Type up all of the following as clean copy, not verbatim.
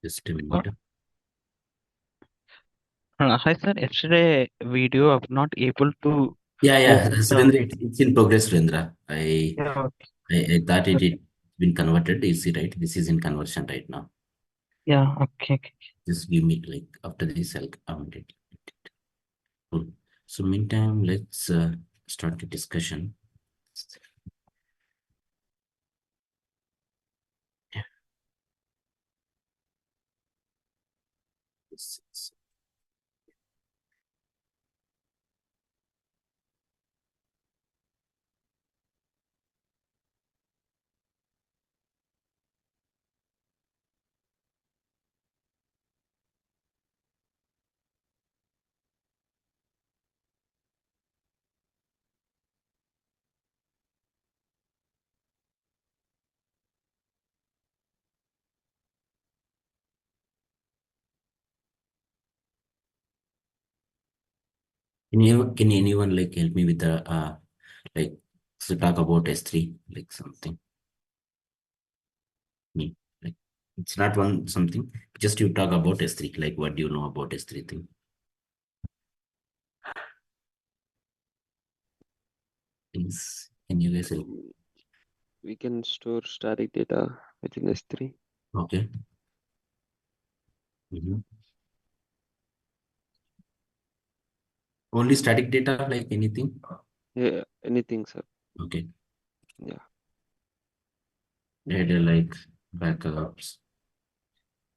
Just a minute. Hi sir, yesterday video I'm not able to Yeah. open the Surendra, it's in progress, Surendra. yeah, I thought it okay. had been converted. You see, right? This is in conversion right now. Yeah, okay, okay. Just give me like after this, I'll comment it. Cool. So meantime, let's start the discussion. Yeah. Can anyone like help me with the like to talk about S3 like something? Me like it's not one something. Just you talk about S3. Like what do you know about S3 thing? Please, can you guys help? We can store static data within S3. Okay. Mhm. Only static data, like anything? Yeah, anything, sir. Okay. Yeah, Data like backups,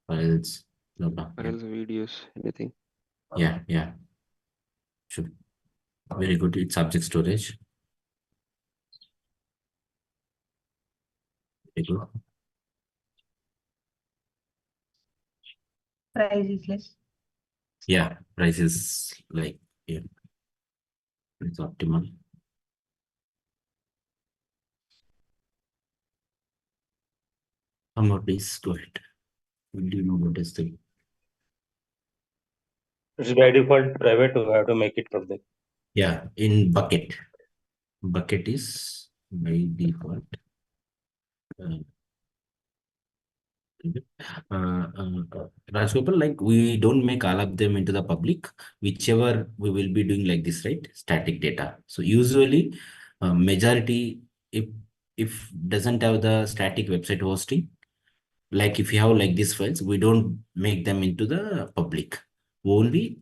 files, blah, blah. Yeah. files, videos, anything. Yeah. Sure. Very good. It's object storage. Very good. Price is less. Yeah. Price is like, yeah, it's optimal. More please go ahead. What do you know about this thing? It's by default private, we have to make it public. Yeah, in bucket. Bucket is by default. Uh, Rajgopal, like we don't make all of them into the public, whichever we will be doing like this, right? Static data. So usually, majority if doesn't have the static website hosting, like if you have like these files, we don't make them into the public. Only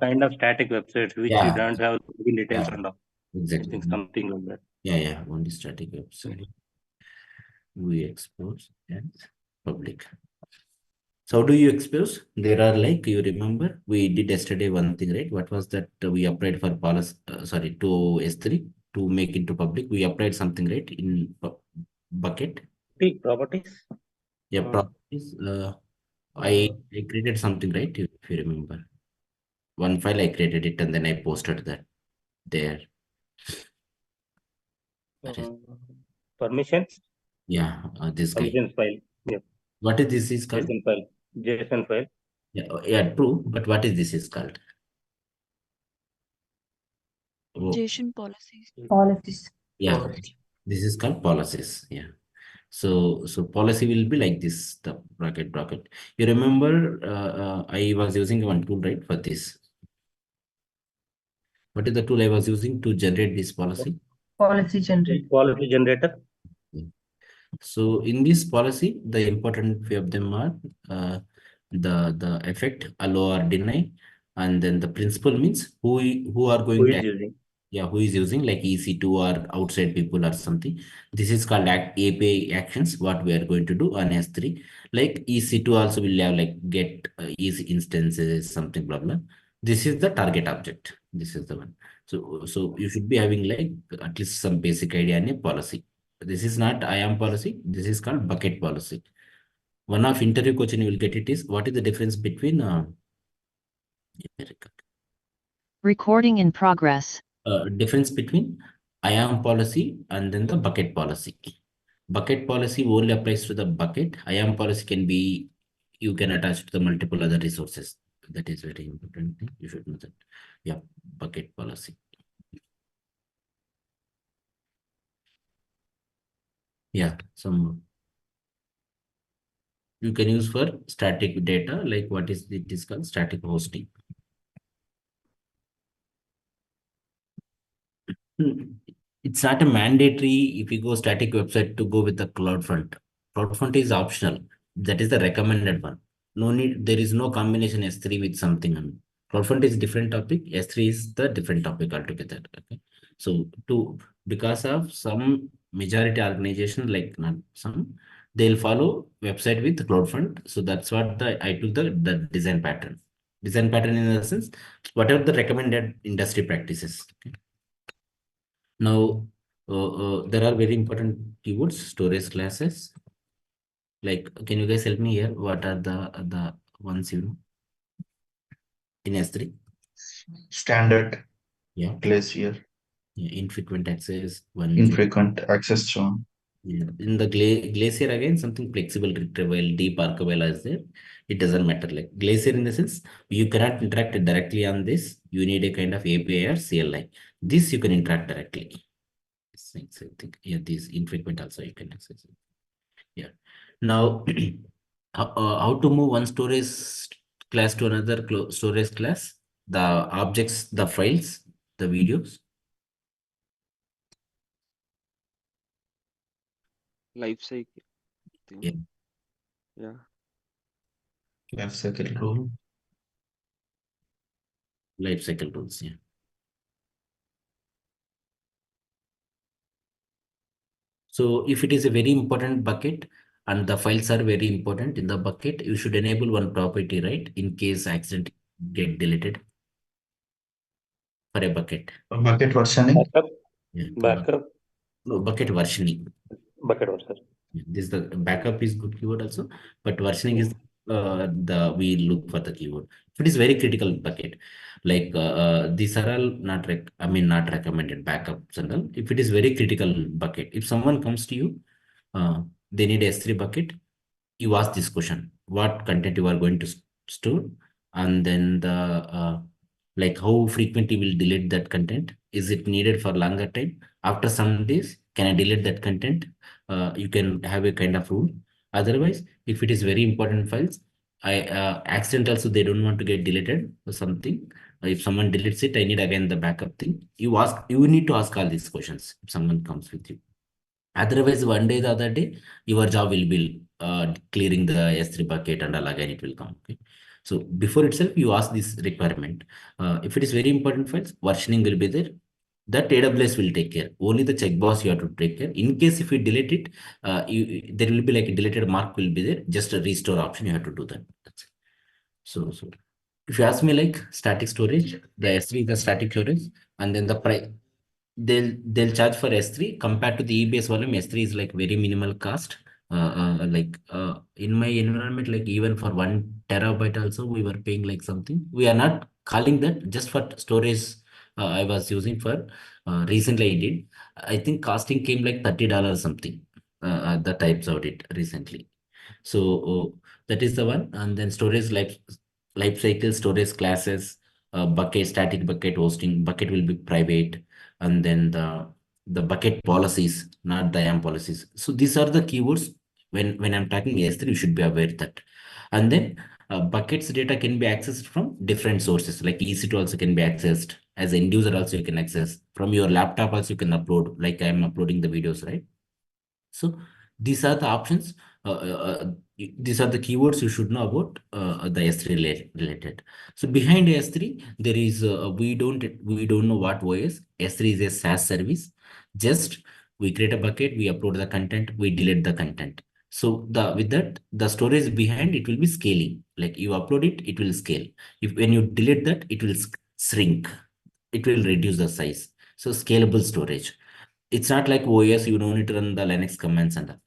Kind of static websites which you yeah, don't have login details yeah, and all. I exactly. think something like that. Yeah, only static website. We expose and public. So how do you expose? There are like you remember we did yesterday one thing, right? What was that we applied for policy? Sorry, to S3 to make into public. We applied something, right? In bucket. Properties. Yeah, Uh, properties. I created something, right? If you remember, one file I created it and then I posted that there. That is, uh, Permissions. this guy. Permissions file. Yeah. What is this is called? JSON file. JSON file. Yeah, true. But what is this is called? Oh, JSON policies. Policies. yeah, this is called policies. Yeah. So policy will be like this, the bracket. You remember I was using one tool, right, for this. What is the tool I was using to generate this policy? Policy generator. Policy generator. Yeah. So in this policy, the important few of them are uh, the effect, allow or deny, and then the principal means who are Who going is to using? yeah, who is using like EC2 or outside people or something. This is called API actions, what we are going to do on S3. Like EC2 also will have like get easy instances, something blah blah. This is the target object. This is the one. So you should be having like at least some basic idea and a policy. This is not IAM policy. This is called bucket policy. One of interview question you will get it is what is the difference between Recording in progress. difference between IAM policy and then the bucket policy. Bucket policy only applies to the bucket. IAM policy can be, you can attach to the multiple other resources. That is very important thing. You should know that. Yeah, bucket policy. Yeah, some. you can use for static data, like what is it is called static hosting. It's not a mandatory if you go static website to go with the CloudFront. CloudFront is optional. That is the recommended one. No need, there is no combination S3 with something. CloudFront is different topic. S3 is the different topic altogether. Okay. So because of some majority organization, like not some, they'll follow website with CloudFront. So that's what I took the design pattern. Design pattern in the sense, whatever the recommended industry practices. Okay. Now, there are very important keywords, storage classes. Like, can you guys help me here? What are the ones you know in S3? Standard, Yeah, Glacier, infrequent access, one. infrequent access zone. Yeah. In the Glacier again, something flexible retrieval, deep archival is there. It doesn't matter. Like Glacier in the sense, you cannot interact directly on this. You need a kind of API or CLI. This you can interact directly. Things I think, yeah, these infrequent also you can access it. Yeah. Now, how to move one storage class to another storage class? The objects, the files, the videos. Life cycle thing. Yeah. Yeah. Life cycle rule. Life cycle rules. Yeah. So if it is a very important bucket and the files are very important in the bucket, you should enable one property, right? In case accident get deleted for a bucket. Bucket versioning. Backup, Yeah. backup, No, bucket versioning. bucket version. This the backup is good keyword also, but versioning is we look for the keyword. If it is very critical bucket, like these are all not not recommended backups and all. If it is very critical bucket, if someone comes to you, they need S3 bucket, you ask this question: what content you are going to store, and then the like how frequently will delete that content? Is it needed for longer time? After some days, can I delete that content? You can have a kind of rule. Otherwise, if it is very important files, I accident also they don't want to get deleted or something. If someone deletes it, I need again the backup thing. You need to ask all these questions if someone comes with you. Otherwise, one day, the other day, your job will be clearing the S3 bucket and all again it will come. Okay. So before itself, you ask this requirement. If it is very important files, versioning will be there. That AWS will take care. Only the checkbox you have to take care. In case if you delete it, there will be like a deleted mark will be there. Just a restore option, you have to do that. That's it. So if you ask me like static storage, the S3 is the static storage, and then the price they'll charge for S3 compared to the EBS volume. S3 is like very minimal cost. In my environment, like even for 1 TB also, we were paying like something. We are not calling that just for storage. I was using for recently I did. I think costing came like $30 something. The types of it recently. So that is the one. And then storage life cycle, storage classes, bucket, static bucket hosting. Bucket will be private, and then the bucket policies, not the YAML policies. So these are the keywords. When I'm talking S3, you should be aware that. And then buckets data can be accessed from different sources, like EC2 also can be accessed. As an end user also you can access. From your laptop also you can upload, like I'm uploading the videos, right? So these are the options. These are the keywords you should know about the S3 related. So behind S3, there is we don't know what OS. S3 is a SaaS service. Just we create a bucket, we upload the content, we delete the content. So with that, the storage behind it will be scaling. Like you upload it, it will scale. When you delete that, it will shrink. It will reduce the size. So scalable storage. It's not like OS, you don't need to run the Linux commands and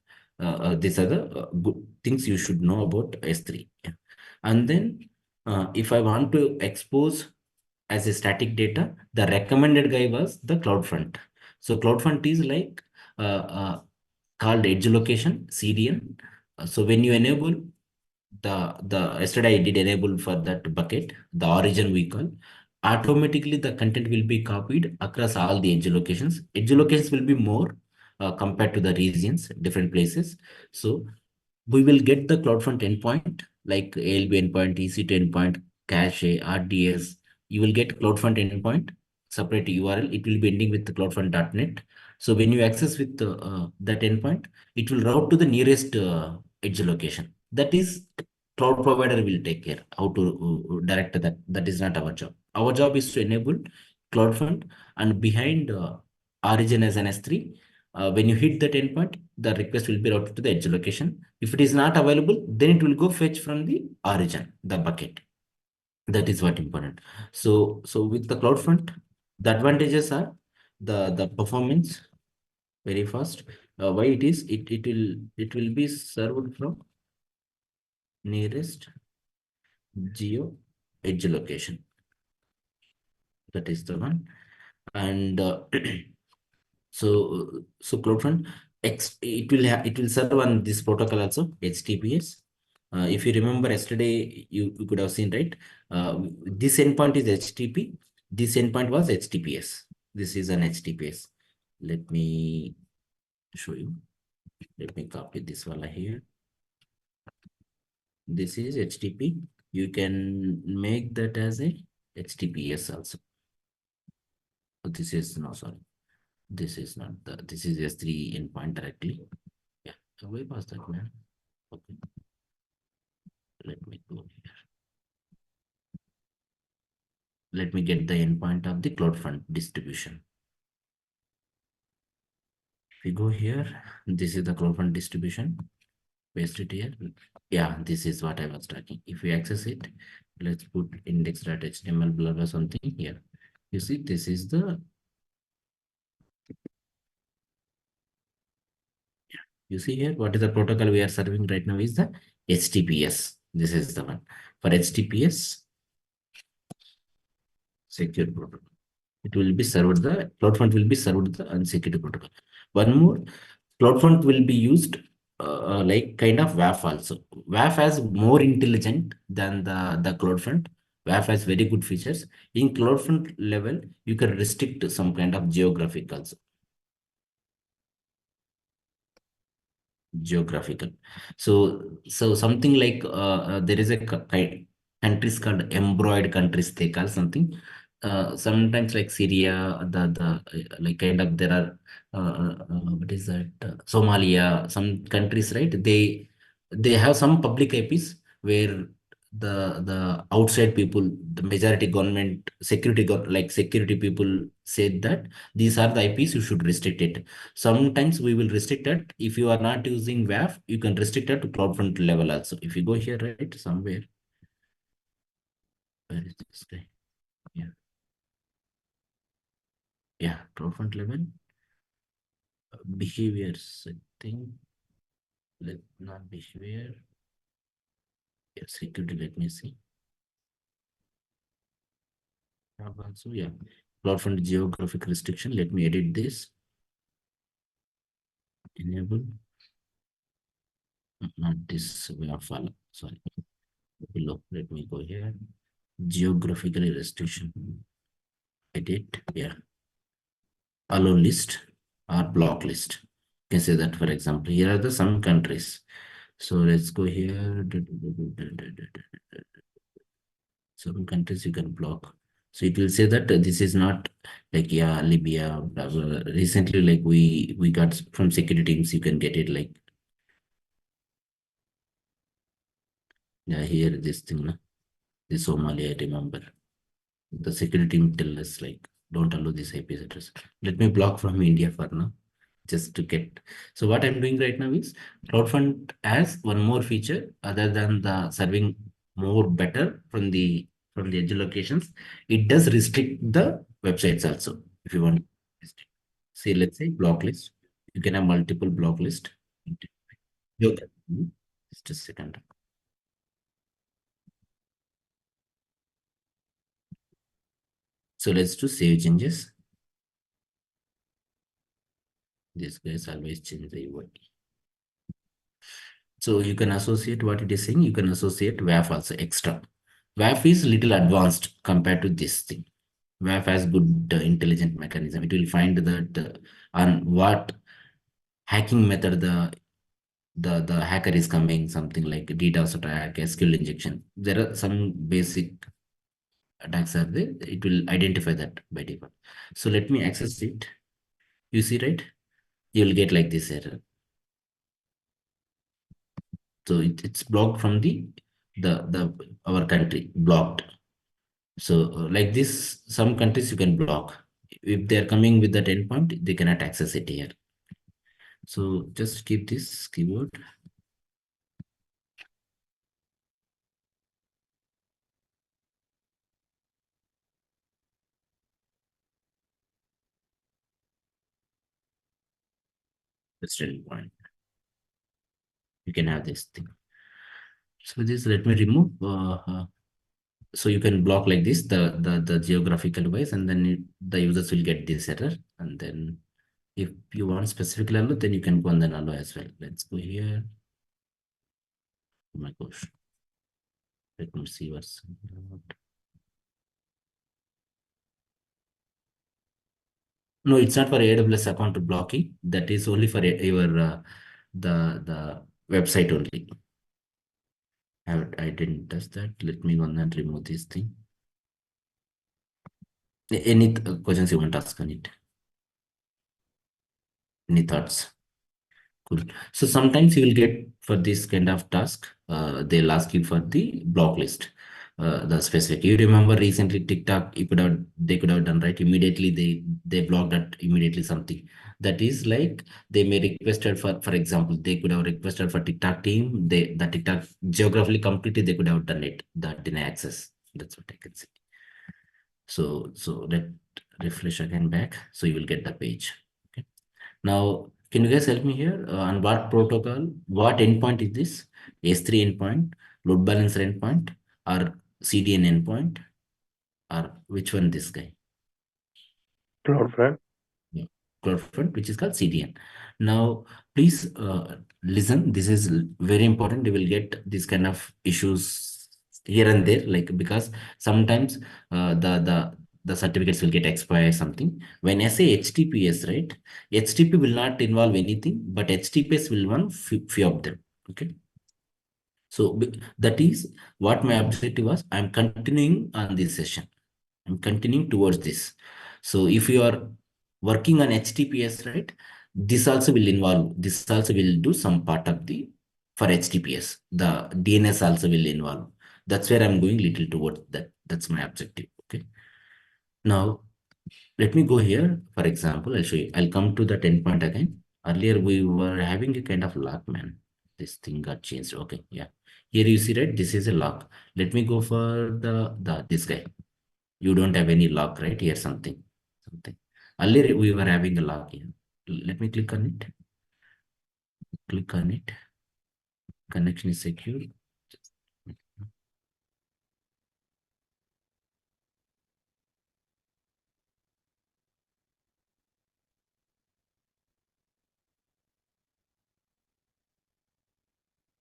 these are the good things you should know about S3. Yeah. And then if I want to expose as a static data, the recommended guy was the CloudFront. So CloudFront is like called edge location, CDN. So when you enable yesterday I did enable for that bucket, the origin we call, automatically the content will be copied across all the edge locations. Edge locations will be more compared to the regions, different places. So we will get the CloudFront endpoint like ALB endpoint, EC2 endpoint, cache, RDS. You will get CloudFront endpoint, separate URL. It will be ending with the CloudFront.net. So when you access with that endpoint, it will route to the nearest edge location. That is cloud provider will take care how to direct that. That is not our job. Our job is to enable CloudFront, and behind origin as an S3. When you hit that endpoint, the request will be routed to the edge location. If it is not available, then it will go fetch from the origin, the bucket. That is what important. So with the CloudFront, the advantages are the performance very fast. Why it is? It will be served from nearest geo edge location. That is the one. And so CloudFront it will serve on this protocol also, HTTPS. If you remember yesterday, you could have seen, right? This endpoint is HTTP. This endpoint was HTTPS. This is an HTTPS. Let me show you. Let me copy this one here. This is HTTP. You can make that as a HTTPS also. This is no, sorry. This is not the, this is S3 endpoint directly. Yeah, why was that, man? Okay. Let me go here. Let me get the endpoint of the CloudFront distribution. If we go here, this is the CloudFront distribution. Paste it here. Yeah, this is what I was talking. If we access it, let's put index.html blah blah something here. You see, this is the. You see here, what is the protocol we are serving right now is the HTTPS. This is the one. For HTTPS, secure protocol. It will be served, the CloudFront will be served the unsecure protocol. One more, CloudFront will be used like kind of WAF also. WAF has more intelligent than the CloudFront. WAF has very good features. In CloudFront level, you can restrict some kind of geographic also. Geographical. So something like there is a countries called embroidered countries, they call something. Sometimes like Syria, the like kind of there are what is that, Somalia, some countries, right? They have some public IPs where the outside people, the majority government security like security people said that these are the IPs, you should restrict it. Sometimes we will restrict it. If you are not using WAF, you can restrict it to CloudFront level also. If you go here, right, somewhere, where is this guy? Yeah, CloudFront level behaviors, I think. Let not behavior. Yeah, security. Let me see. Also, yeah, CloudFront geographic restriction. Let me edit this. Enable. Not this way of follow. Sorry. Below. Let me go here. Geographically restriction. Edit. Yeah. Allow list or block list. You can say that, for example, here are the some countries. So let's go here. Some countries you can block. So it will say that this is not like, yeah, Libya, blah, blah. Recently, like we got from security teams, you can get it like, yeah, here this thing, no? This Somalia, I remember. The security team tell us like, don't allow this IP address. Let me block from India for now, just to get. So what I'm doing right now is CloudFront has one more feature other than the serving more better from the edge locations. It does restrict the websites also. If you want, say, let's say block list, you can have multiple block list. Okay. Just a second. So let's do save changes. This guys always change the UI. So you can associate what it is saying. You can associate WAF also extra. WAF is little advanced compared to this thing. WAF has good intelligent mechanism. It will find that on what hacking method the hacker is coming, something like DDoS attack, SQL injection. There are some basic attacks are there. It will identify that by default. So let me access it. You see, right? You will get like this error. So it's blocked from the our country, blocked. So like this, some countries you can block. If they're coming with that endpoint, they cannot access it here. So just keep this keyboard. That's endpoint. You can have this thing. So this, let me remove. So you can block like this, the geographical wise, and then the users will get this error. And then if you want specific allo, then you can go on the allo as well. Let's go here. Oh my gosh. Let me see what's. No, it's not for AWS account blocking. That is only for your the website only. I didn't test that. Let me go and remove this thing. Any questions you want to ask on it? Any thoughts? Cool. So sometimes you will get for this kind of task, they'll ask you for the block list, the specific. You remember recently TikTok, they could have done right immediately. They blocked that immediately something. That is like they may requested for example, they could have requested for TikTok team. The TikTok geographically completely they could have done it. That deny access. That's what I can say. So let refresh again back. So you will get the page. Okay. Now, can you guys help me here on what protocol, what endpoint is this? S3 endpoint, load balancer endpoint, or CDN endpoint, or which one this guy? CloudFront. Yeah. CloudFront, which is called CDN. Now, please listen. This is very important. You will get this kind of issues here and there, like because sometimes the certificates will get expired something. When I say HTTPS, right? HTTP will not involve anything, but HTTPS will involve few of them. Okay. So that is what my objective was. I'm continuing on this session. I'm continuing towards this. So if you are working on HTTPS, right, this also will do some part of the for HTTPS. The DNS also will involve. That's where I'm going little towards that. That's my objective. Okay. Now let me go here. For example, I'll show you. I'll come to the 10 point again. Earlier we were having a kind of lock, man. This thing got changed. Okay, yeah. Here you see, right? This is a lock. Let me go for this guy. You don't have any lock, right? Here something. Earlier we were having a lock here. Let me click on it. Click on it. Connection is secure.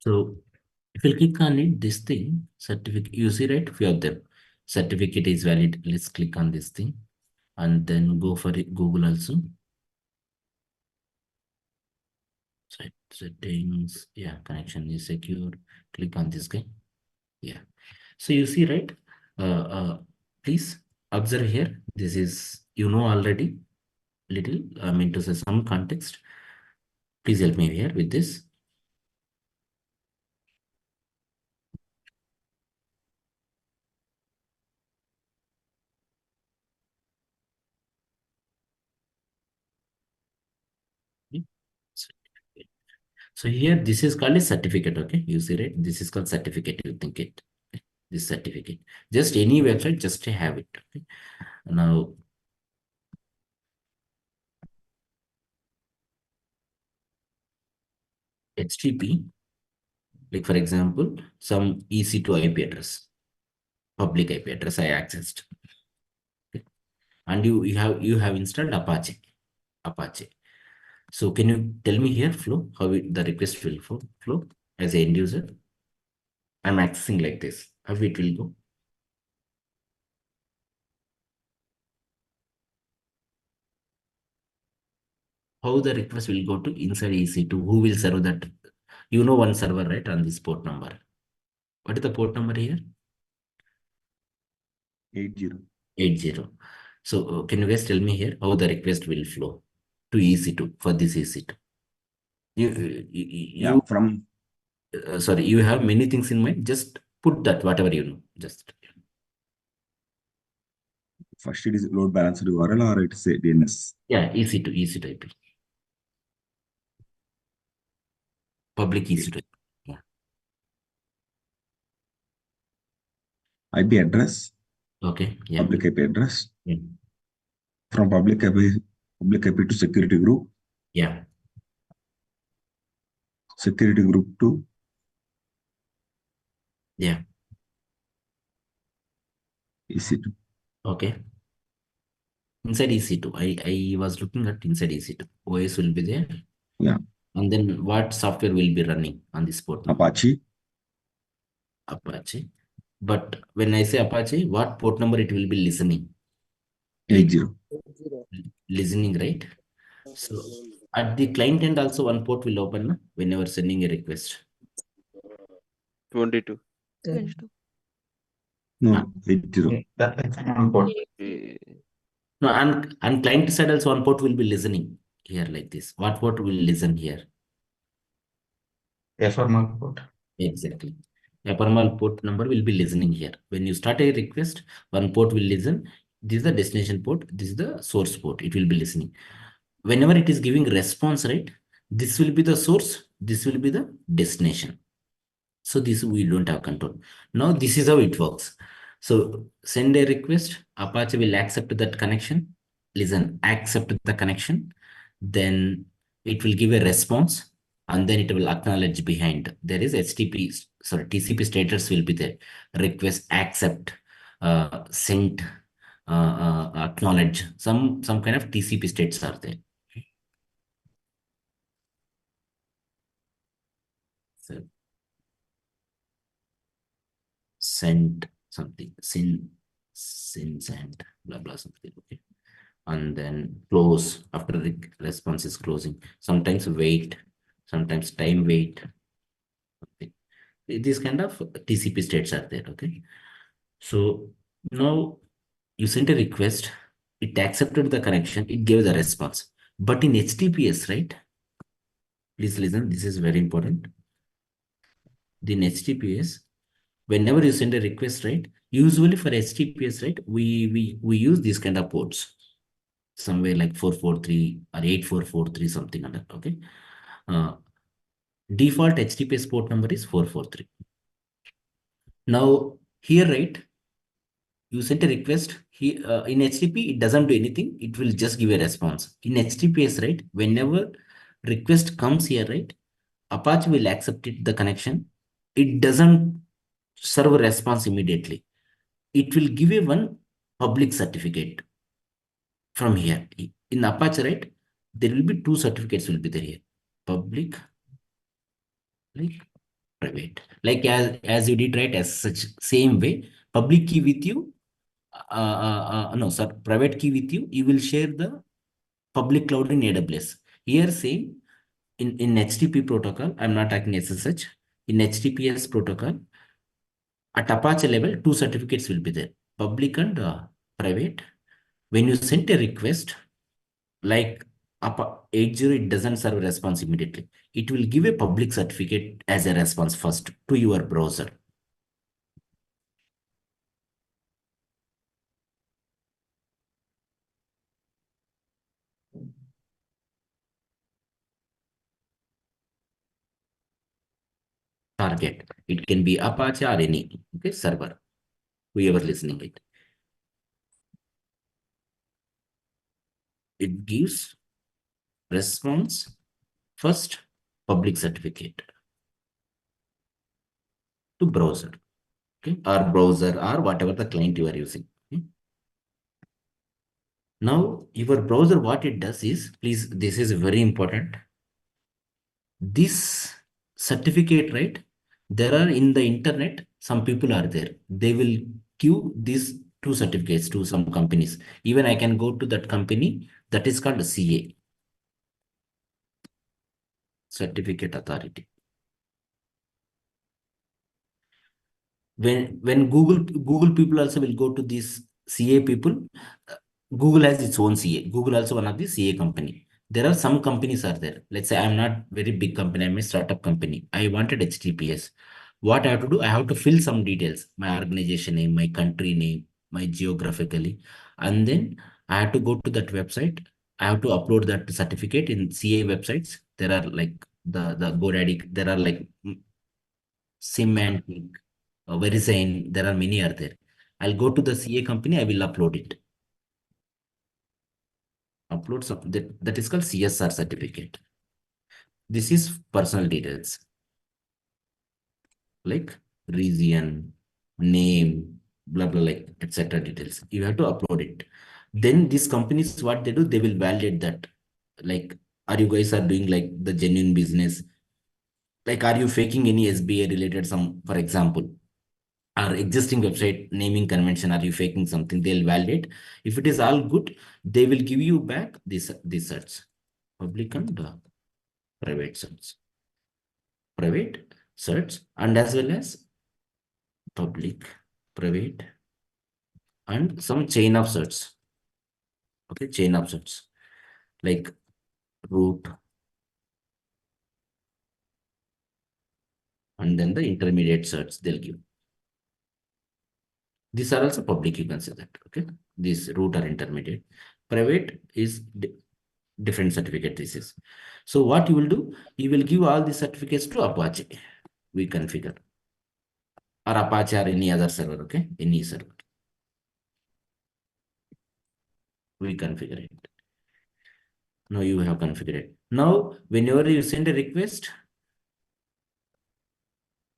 So if you click on it, this thing, certificate, you see, right? Few of them. Certificate is valid. Let's click on this thing and then go for it. Google also. Settings, yeah, connection is secure. Click on this guy. Yeah. So you see, right? Please observe here. This is, already little, I mean to say some context. Please help me here with this. So here, this is called a certificate, okay? You see, right? This is called certificate, you think it. This certificate. Just any website, just to have it, okay? Now, HTTP, like for example, some EC2 IP address, public IP address I accessed. Okay. And you have installed Apache. So can you tell me here flow, how the request will flow as an end user? I'm accessing like this. How it will go? How the request will go to inside EC2? Who will serve that You know one server, right, on this port number. What is the port number here? 80. 80. So can you guys tell me here how the request will flow to EC2 for this EC2? Yeah, You from sorry, you have many things in mind. Just put that whatever you know. Just first it is load balanced URL or it is a DNS. yeah, EC2 IP. Public EC2. Yeah. IP address, Okay. Yeah. public IP address. Yeah. From public IP to security group, Yeah. security group to Yeah. EC2. Okay. Inside EC2, I was looking at inside EC2. OS will be there. Yeah. And then what software will be running on this port number? Apache. Apache. But when I say Apache, what port number it will be listening? 80. Listening, right? So at the client end also one port will open na, whenever sending a request. 22. No, 80. That is one port. Eh, No, and client side also one port will be listening here like this. What port will listen here? FRMAC port. Exactly. A formal port number will be listening here. When you start a request, one port will listen. This is the destination port. This is the source port. It will be listening. Whenever it is giving response, right? This will be the source. This will be the destination. So this we don't have control. Now this is how it works. So send a request. Apache will accept that connection. Listen, accept the connection. Then it will give a response. And then it will acknowledge behind. There is TCP status will be there. Request, accept, sent, acknowledge. Some kind of TCP states are there. So, sent something, send, blah blah something. Okay, and then close after the response is closing. Sometimes wait. Sometimes time wait. Okay. These kind of TCP states are there. Okay. So now you sent a request, it accepted the connection, it gave the response. But in HTTPS, right? Please listen, this is very important. In HTTPS, whenever you send a request, right? Usually for HTTPS, right? We use these kind of ports. Somewhere like 443 or 8443, something like that. Okay. Default HTTPS port number is 443. Now here, right, you sent a request here in HTTP, it doesn't do anything. It will just give a response. In HTTPS, right, whenever request comes here, right, Apache will accept it, the connection. It doesn't serve a response immediately. It will give a one public certificate from here. In Apache, right, there will be two certificates will be there here. Public, like private, like as you did, right, as such same way, public key with you, no sir, private key with you, you will share the public cloud in AWS. Here same in HTTP protocol, I'm not talking SSH, in HTTPS protocol at Apache level, two certificates will be there, public and private. When you send a request like 80, it doesn't serve a response immediately. It will give a public certificate as a response first to your browser. Target. It can be Apache or any server, whoever listening it. It gives response first, public certificate to browser, okay, or browser or whatever the client you are using. Okay? Now your browser, what it does is, please, this is very important. This certificate, right? There are in the internet, some people are there. They will give these two certificates to some companies. Even I can go to that company that is called CA, Certificate Authority. when Google people also will go to these CA people, uh, Google has its own CA. Google also one of the CA company. There are some companies are there. Let's say I'm not very big company. I'm a startup company. I wanted HTTPS. What I have to do? I have to fill some details, my organization name, my country name, my geographically, and then I have to go to that website. I have to upload that certificate in CA websites. There are like the GoDaddy. There are like Symantec, Verisign. There are many are there. I'll go to the CA company. I will upload it. Upload some that is called CSR certificate. This is personal details like region, name, blah blah, like etc. details. You have to upload it. Then these companies, what they do, they will validate that. Like, are you guys are doing like the genuine business? Like, are you faking any SBA related some, for example, our existing website naming convention, are you faking something? They'll validate. If it is all good, they will give you back this certs, public and private certs, and as well as public, private, and some chain of certs. Okay, chain of certs like root, and then the intermediate certs they'll give. These are also public, you can say that. Okay, this root or intermediate. Private is different certificate. This is. So what you will do, you will give all the certificates to Apache. We configure, or Apache or any other server. Okay, any server. We configure it. Now you have configured it. Now, whenever you send a request,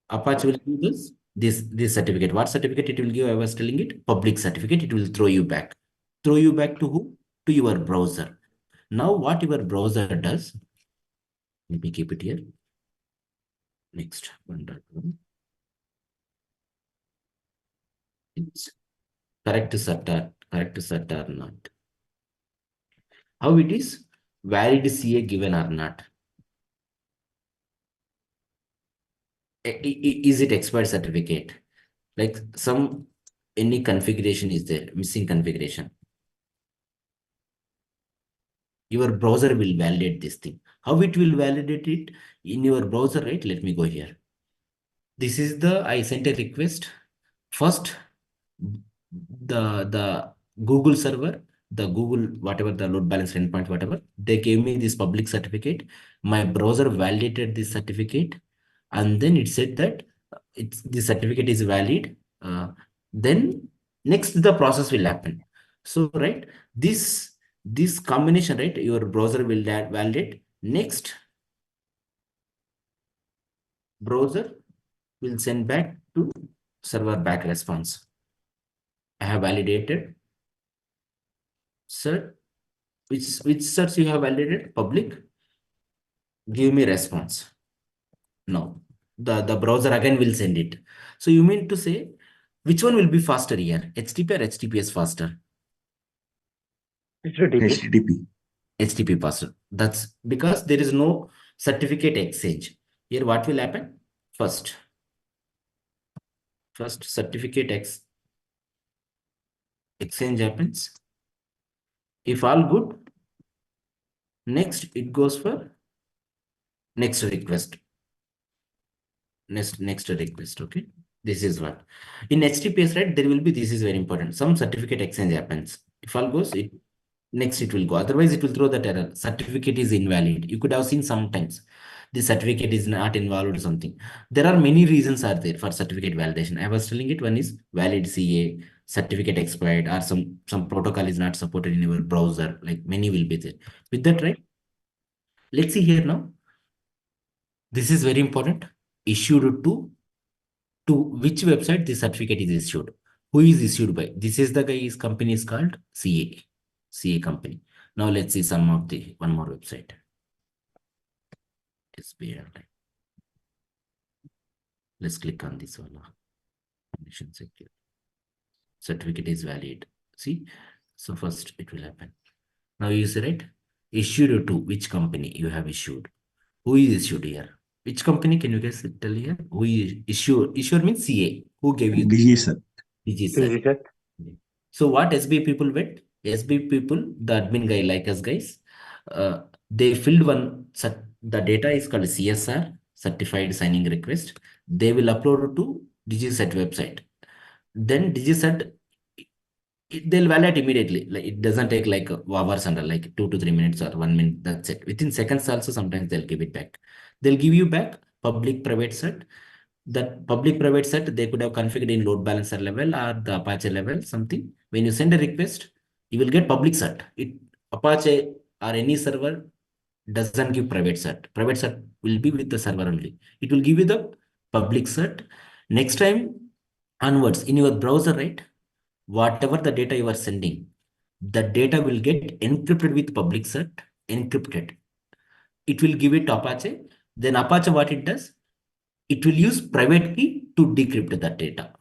Apache will give this certificate. What certificate it will give? I was telling it, public certificate. It will throw you back. Throw you back to who? To your browser. Now, what your browser does? Let me keep it here. Next 1.1. It's correct cert or not. How it is? Valid CA given or not? Is it expired certificate? Like any configuration is there, missing configuration. Your browser will validate this thing. How it will validate it? In your browser, right? Let me go here. This is I sent a request. First, the Google server, the Google, whatever the load balance endpoint, whatever, they gave me this public certificate. My browser validated this certificate, and then it said that the certificate is valid. Then next the process will happen. So right, this combination, right, your browser will validate. Next, browser will send back to server back response. I have validated cert. Which certs you have validated? Public. Give me response. No, the browser again will send it. So you mean to say which one will be faster here? HTTP or HTTPS faster? HTTP. HTTP faster. That's because there is no certificate exchange. Here what will happen? First certificate exchange happens. If all good, next it goes for next request. Next request. Okay, this is what in HTTPS, right? There will be, this is very important, some certificate exchange happens. If all goes, next it will go. Otherwise it will throw that error, certificate is invalid. You could have seen sometimes the certificate is not involved or something. There are many reasons are there for certificate validation. I was telling it, one is valid CA, certificate expired, or some protocol is not supported in your browser. Like many will be there with that, right? Let's see here now. This is very important. Issued to which website this certificate is issued? Who is issued by? This is the guy. His company is called CA company. Now let's see some of the one more website. SBI. Let's click on this one. Condition secure. Certificate is valid. See, so first it will happen. Now you say, right, issued to which company you have issued? Who is issued here? Which company can you guys tell here? Who is issuer means CA. Who gave you DG, sir. DG set? DG set. So what SB people went? SB people, the admin guy like us guys, they filled the data is called CSR, certified signing request. They will upload to DigiSet website. Then DigiSet, they'll validate immediately. Like it doesn't take like hours under like 2 to 3 minutes or 1 minute. That's it. Within seconds also sometimes they'll give it back. They'll give you back public private set. That public private set they could have configured in load balancer level or the Apache level something. When you send a request, you will get public set. Apache or any server doesn't give private set. Private set will be with the server only. It will give you the public set. Next time onwards in your browser, right? Whatever the data you are sending, the data will get encrypted with public set, encrypted. It will give it to Apache. Then Apache, what it does? It will use private key to decrypt that data.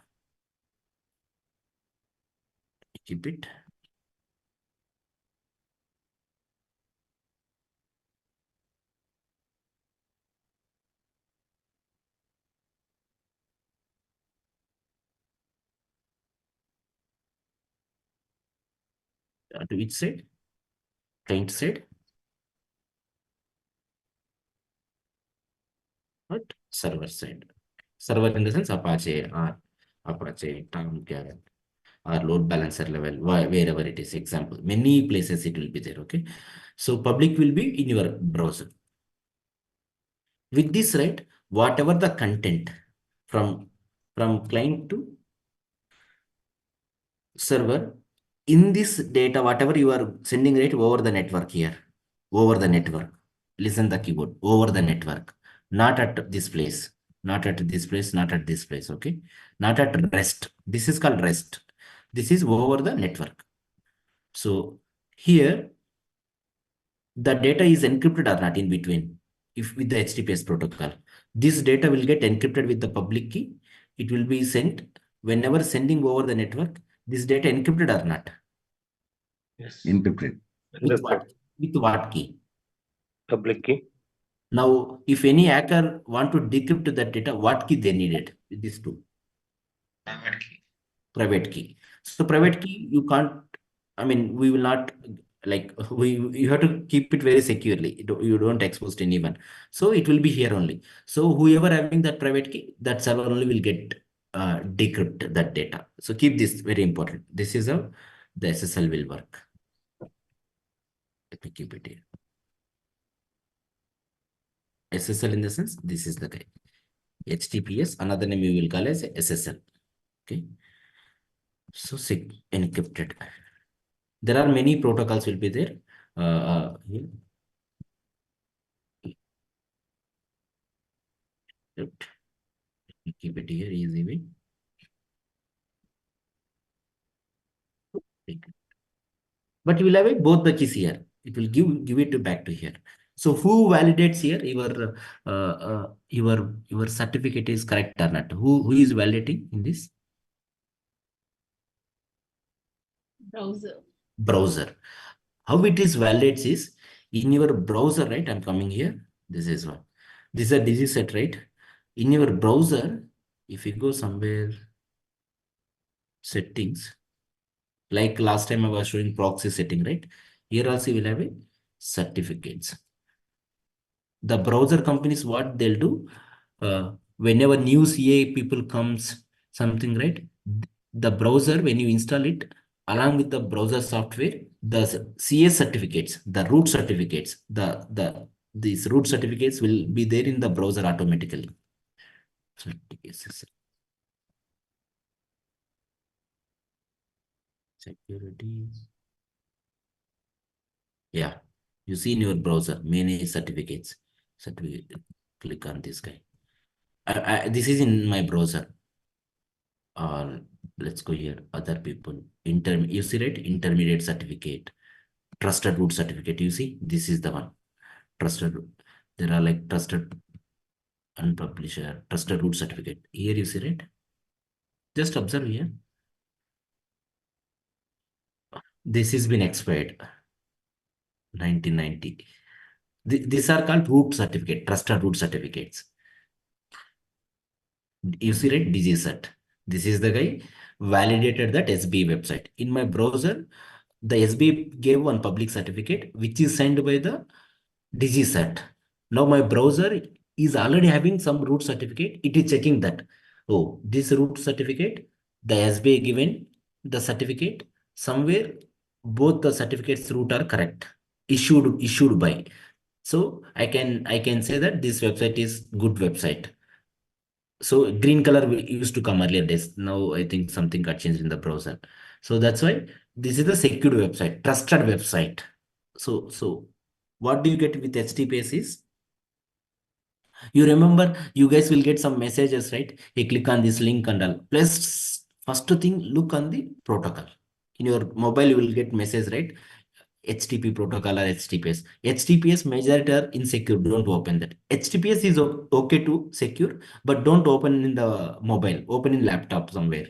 Keep it. To which side? Client side. What? Server side. Server in the sense Apache or Apache, Tomcat, or load balancer level, wherever it is. Example, many places it will be there. Okay. So public will be in your browser. With this, right, whatever the content from client to server, in this data, whatever you are sending, right, over the network here, over the network, listen the keyboard, over the network, not at this place, not at this place, not at this place, okay? Not at rest. This is called rest. This is over the network. So here, the data is encrypted or not in between, if with the HTTPS protocol. This data will get encrypted with the public key. It will be sent whenever sending over the network. This data encrypted or not? Yes. Encrypted. With what key? Public key. Now, if any hacker want to decrypt that data, what key they needed with these two? Private key. Private key. So private key, you can't, I mean, we will not like, you have to keep it very securely. You don't expose to anyone. So it will be here only. So whoever having that private key, that server only will get decrypt that data. So keep this very important. This is how the SSL will work. Let me keep it here. SSL in the sense, this is the guy. HTTPS, another name you will call as SSL. Okay. So encrypted. There are many protocols will be there. Here. Keep it here, easy way. But you will have both the keys here. It will give it back to here. So who validates here your certificate is correct or not? Who is validating in this? Browser. How it is validates is in your browser, right? I'm coming here. This is one. This is a DigiSet, right? In your browser, if you go somewhere, settings, like last time I was showing proxy setting, right? Here also you will have a certificates. The browser companies, what they'll do, whenever new CA people comes something, right? The browser, when you install it, along with the browser software, the CA certificates, the root certificates, these root certificates will be there in the browser automatically. Security. Yeah, you see in your browser many certificates. Click on this guy. This is in my browser. Let's go here. Other people. You see, right? Intermediate certificate, trusted root certificate. You see, this is the one. Trusted. There are like trusted unpublisher, trusted root certificate. Here you see, right? Just observe here. This has been expired. 1990. These are called root certificate, trusted root certificates. You see, right? DigiCert. This is the guy validated that SBI website. In my browser, the SBI gave one public certificate, which is signed by the DigiCert. Now my browser is already having some root certificate. It is checking that, oh, this root certificate, the SBI given the certificate, somewhere both the certificates root are correct, issued by. So I can say that this website is good website. So green color used to come earlier days. Now I think something got changed in the browser. So that's why this is the secured website, trusted website. So what do you get with HTTPS is, you remember, you guys will get some messages, right? You click on this link and all. Plus, first thing, look on the protocol. In your mobile, you will get message, right? HTTP protocol or HTTPS. HTTPS majority are insecure. Don't open that. HTTPS is okay to secure, but don't open in the mobile. Open in laptop somewhere.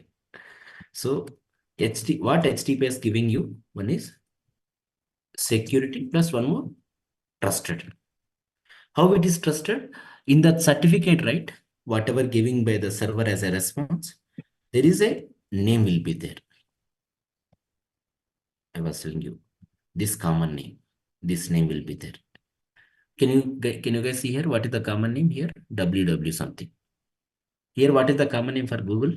So what HTTPS giving you? One is security plus one more trusted. How it is trusted? In that certificate, right? Whatever giving by the server as a response, there is a name will be there. I was telling you, this common name, this name will be there. Can you guys see here? What is the common name here? www something. Here, what is the common name for Google?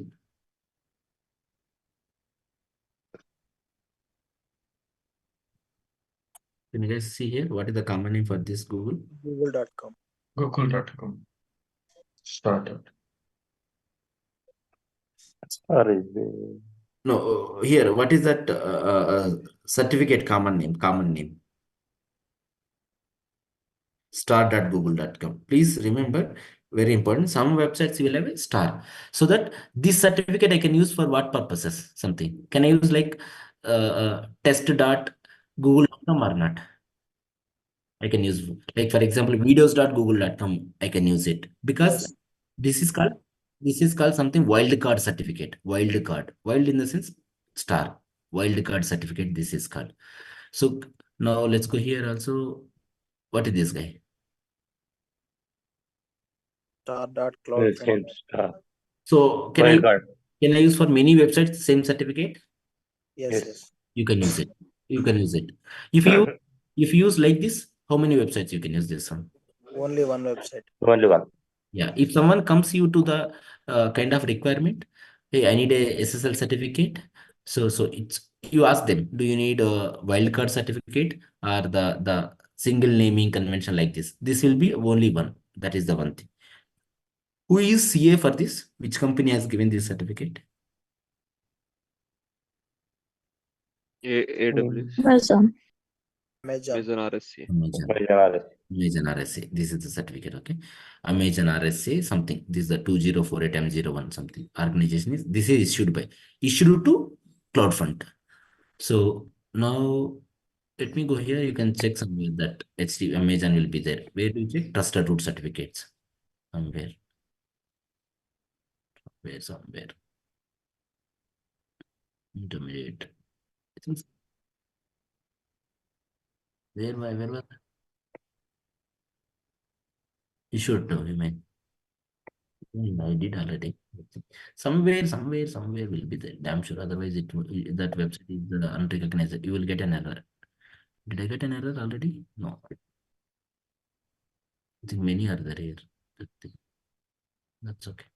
Can you guys see here? What is the common name for this Google? Google.com. Google.com. Started. Sorry. No, here, what is that certificate common name? Common name. Star.google.com. Please remember, very important, some websites will have a star. So that this certificate I can use for what purposes? Something. Can I use like test.google.com or not? I can use, like, for example, videos.google.com. I can use it because this is called something wildcard certificate. Wildcard. Wild in the sense star. Wildcard certificate. This is called. So now let's go here also. What is this guy? Star.cloud. Same star. So can I Wildcard. use for many websites same certificate? Yes. You can use it. You can use it. If you use like this, how many websites you can use this one? Only one website. Only one. Yeah. If someone comes you to the kind of requirement, hey, I need a SSL certificate. So it's, you ask them, do you need a wildcard certificate or the single naming convention like this? This will be only one. That is the one thing. Who is CA for this? Which company has given this certificate? AWS. Amazon. Amazon RSC. Amazon RSA. This is the certificate, okay? Amazon RSA something. This is the 2048M01 something. Organization is, this is issued to CloudFront. So now let me go here. You can check somewhere that Amazon will be there. Where do you check? Trusted root certificates. Somewhere. Somewhere. Intermediate. I think where was you should know, you mean. I did already. Somewhere will be there. Damn sure. Otherwise, that website is unrecognized. You will get an error. Did I get an error already? No. I think many are there here. That's okay.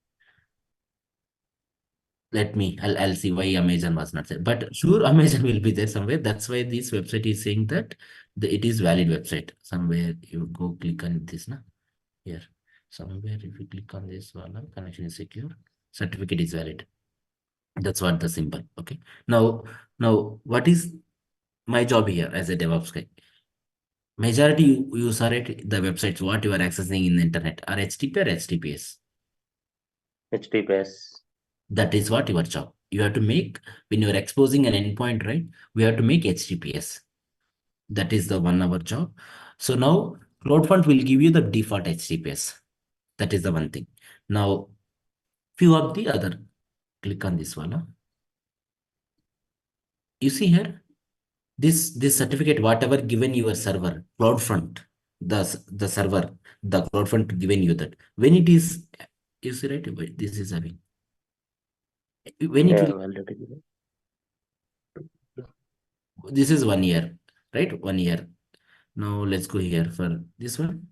I'll see why Amazon was not there. But sure, Amazon will be there somewhere. That's why this website is saying that it is valid website. Somewhere you go click on this now. Here. Somewhere if you click on this one, connection is secure, certificate is valid. That's what the symbol. Okay. Now what is my job here as a DevOps guy? Majority user at the websites what you are accessing in the internet are HTTP or HTTPS. HTTPS. That is what your job. You have to make, when you are exposing an endpoint, right? We have to make HTTPS. That is the 1 hour job. So now CloudFront will give you the default HTTPS. That is the one thing. Now, few of the other, click on this one. You see here, this certificate, whatever given your server, CloudFront, the server, the CloudFront given you that. When it is You see, right? Wait, this is having. When it Yeah, will, already. this is 1 year, right? 1 year. Now let's go here for this one.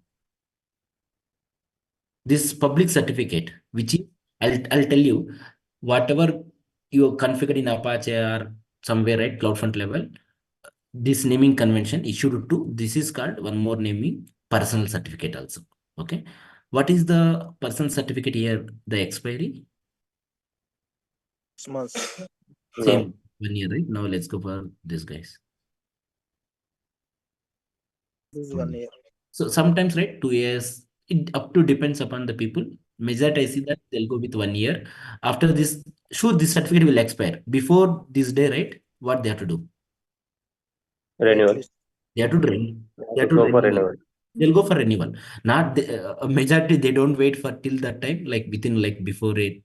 This public certificate, which is, I'll tell you, whatever you configured in Apache or somewhere, right? CloudFront level, this naming convention issued to, this is called one more naming personal certificate also. Okay. What is the personal certificate here? The expiry? 6 months. Same 1 year, right? Now let's go for this guys. This is 1 year. So sometimes, right, 2 years, it up to depends upon the people. Majority I see that they'll go with 1 year. After this, sure, this certificate will expire. Before this day, right? What they have to do? Renewal. They have to renew. They have to Go for renewal. renewal. They'll go for renewal. Not the majority, they don't wait for till that time, like within like before 20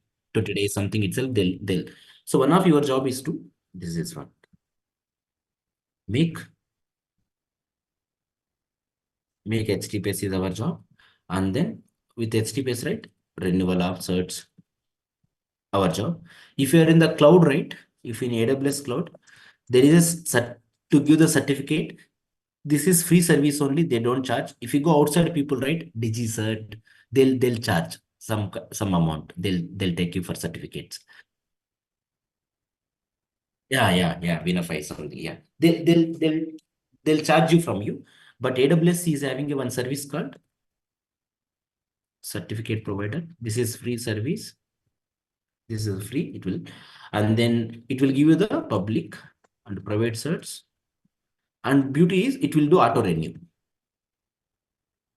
days, something itself, they'll. So one of your job is to, this is what. Make HTTPS is our job. And then with HTTPS, right? Renewal of certs, our job. If you are in the cloud, right? If in AWS cloud, there is a to give the certificate. This is free service only. They don't charge. If you go outside people, right? DigiCert, they'll charge some amount. They'll take you for certificates. Yeah. Vinify something. Yeah. They'll charge you from you. But AWS is having a one service called certificate provider. This is free service. This is free. It will, and then it will give you the public and private certs. And beauty is it will do auto renew.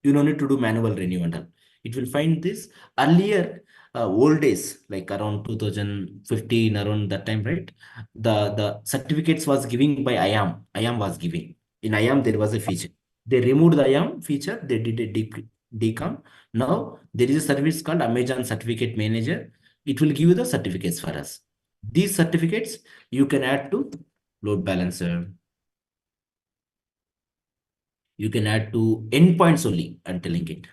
You don't need to do manual renew and all. It will find this earlier, old days, like around 2015, around that time, right? The certificates was giving by IAM. IAM was giving. In IAM, there was a feature. They removed the IAM feature. They did a decom. Now there is a service called Amazon Certificate Manager. It will give you the certificates for us. These certificates you can add to load balancer. You can add to endpoints only. I'm telling it.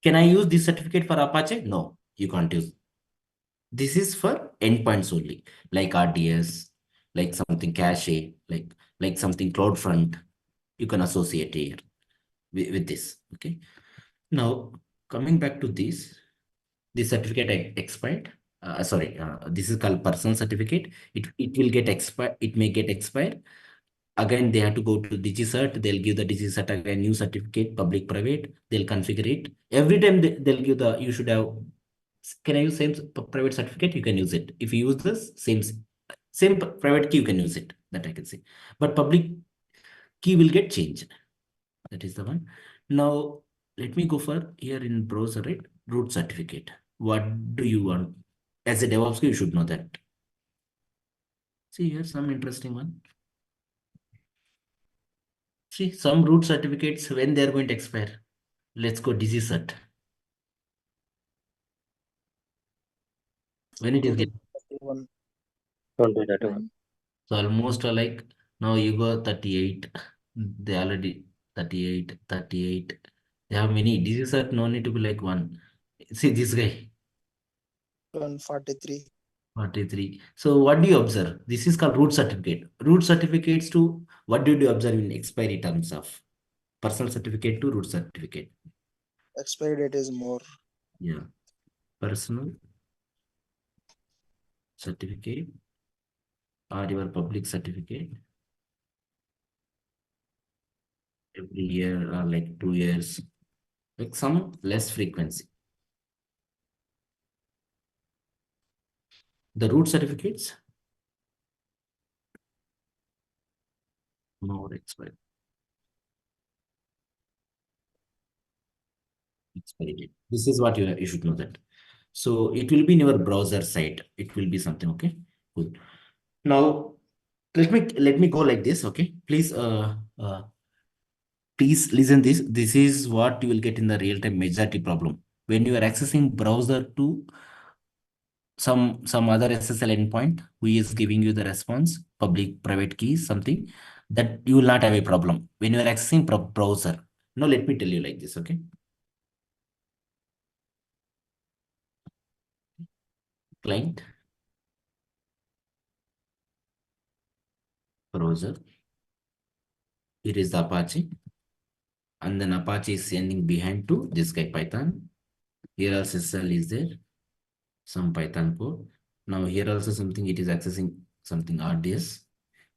Can I use this certificate for Apache? No, you can't use. This is for endpoints only, like RDS, like something cache, like something CloudFront. You can associate here with this. Okay. Now coming back to this certificate expired. This is called personal certificate. It will get expired. It may get expired. Again, they have to go to DigiCert. They'll give the DigiCert again, new certificate, public, private. They'll configure it. Every time they'll give the, you should have, can I use same private certificate? You can use it. If you use this same private key, you can use it. That I can say. But public key will get changed. That is the one. Now, let me go for here in browser, right? Root certificate. What do you want? As a DevOps, you should know that. See, here's some interesting one. See, some root certificates, when they're going to expire. Let's go DigiCert. When it is getting. 2031. So almost like, now you go 38. They already 38. They have many. DigiCert no need to be like one. See this guy. 143. 43. So what do you observe? This is called root certificate. Root certificates to, what did you observe in expiry terms of personal certificate to root certificate? Expiry date is more. Yeah. Personal certificate or your public certificate. Every year or like 2 years. Like some less frequency. The root certificates, more expired. Expiry date. This is what you should know that. So it will be in your browser site. It will be something. Okay, good. Now let me go like this. Okay, please please listen this. This is what you will get in the real-time majority problem. When you are accessing browser to some other SSL endpoint who is giving you the response, public, private keys, something, that you will not have a problem. When you are accessing browser. Now let me tell you like this, okay? client, browser. Here is the Apache, and then Apache is sending behind to this guy Python. Here also SSL is there, some Python code. Now here also something it is accessing something RDS.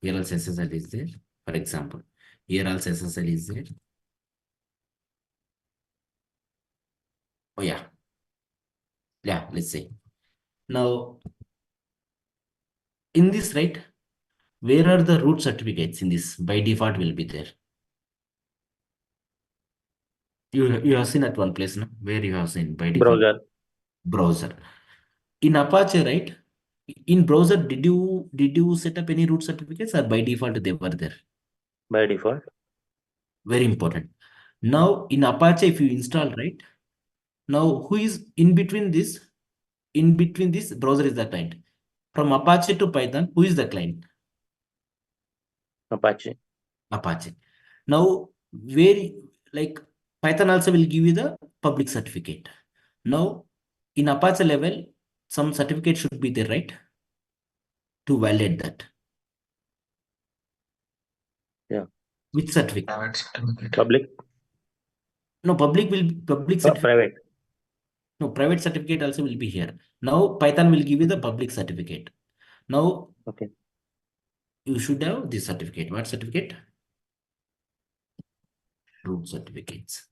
Here also SSL is there, for example. Here also SSL is there. Oh yeah, let's say. Now in this, right, where are the root certificates in this? By default will be there. You have seen at one place, no? Where you have seen by default? Browser. In Apache, right? In browser, did you set up any root certificates, or by default they were there? By default. Very important. Now in Apache, if you install, right? Now who is in between this? In between this, browser is the client. From Apache to Python, who is the client? Apache. Apache. Now, where, like, Python also will give you the public certificate. Now, in Apache level, some certificate should be there, right? To validate that. Yeah. Which certificate? Private certificate. Public. No, public will be public Oh, certificate. private. No, private certificate also will be here. Now, Python will give you the public certificate. Now, Okay. you should have this certificate. What certificate? Root certificates.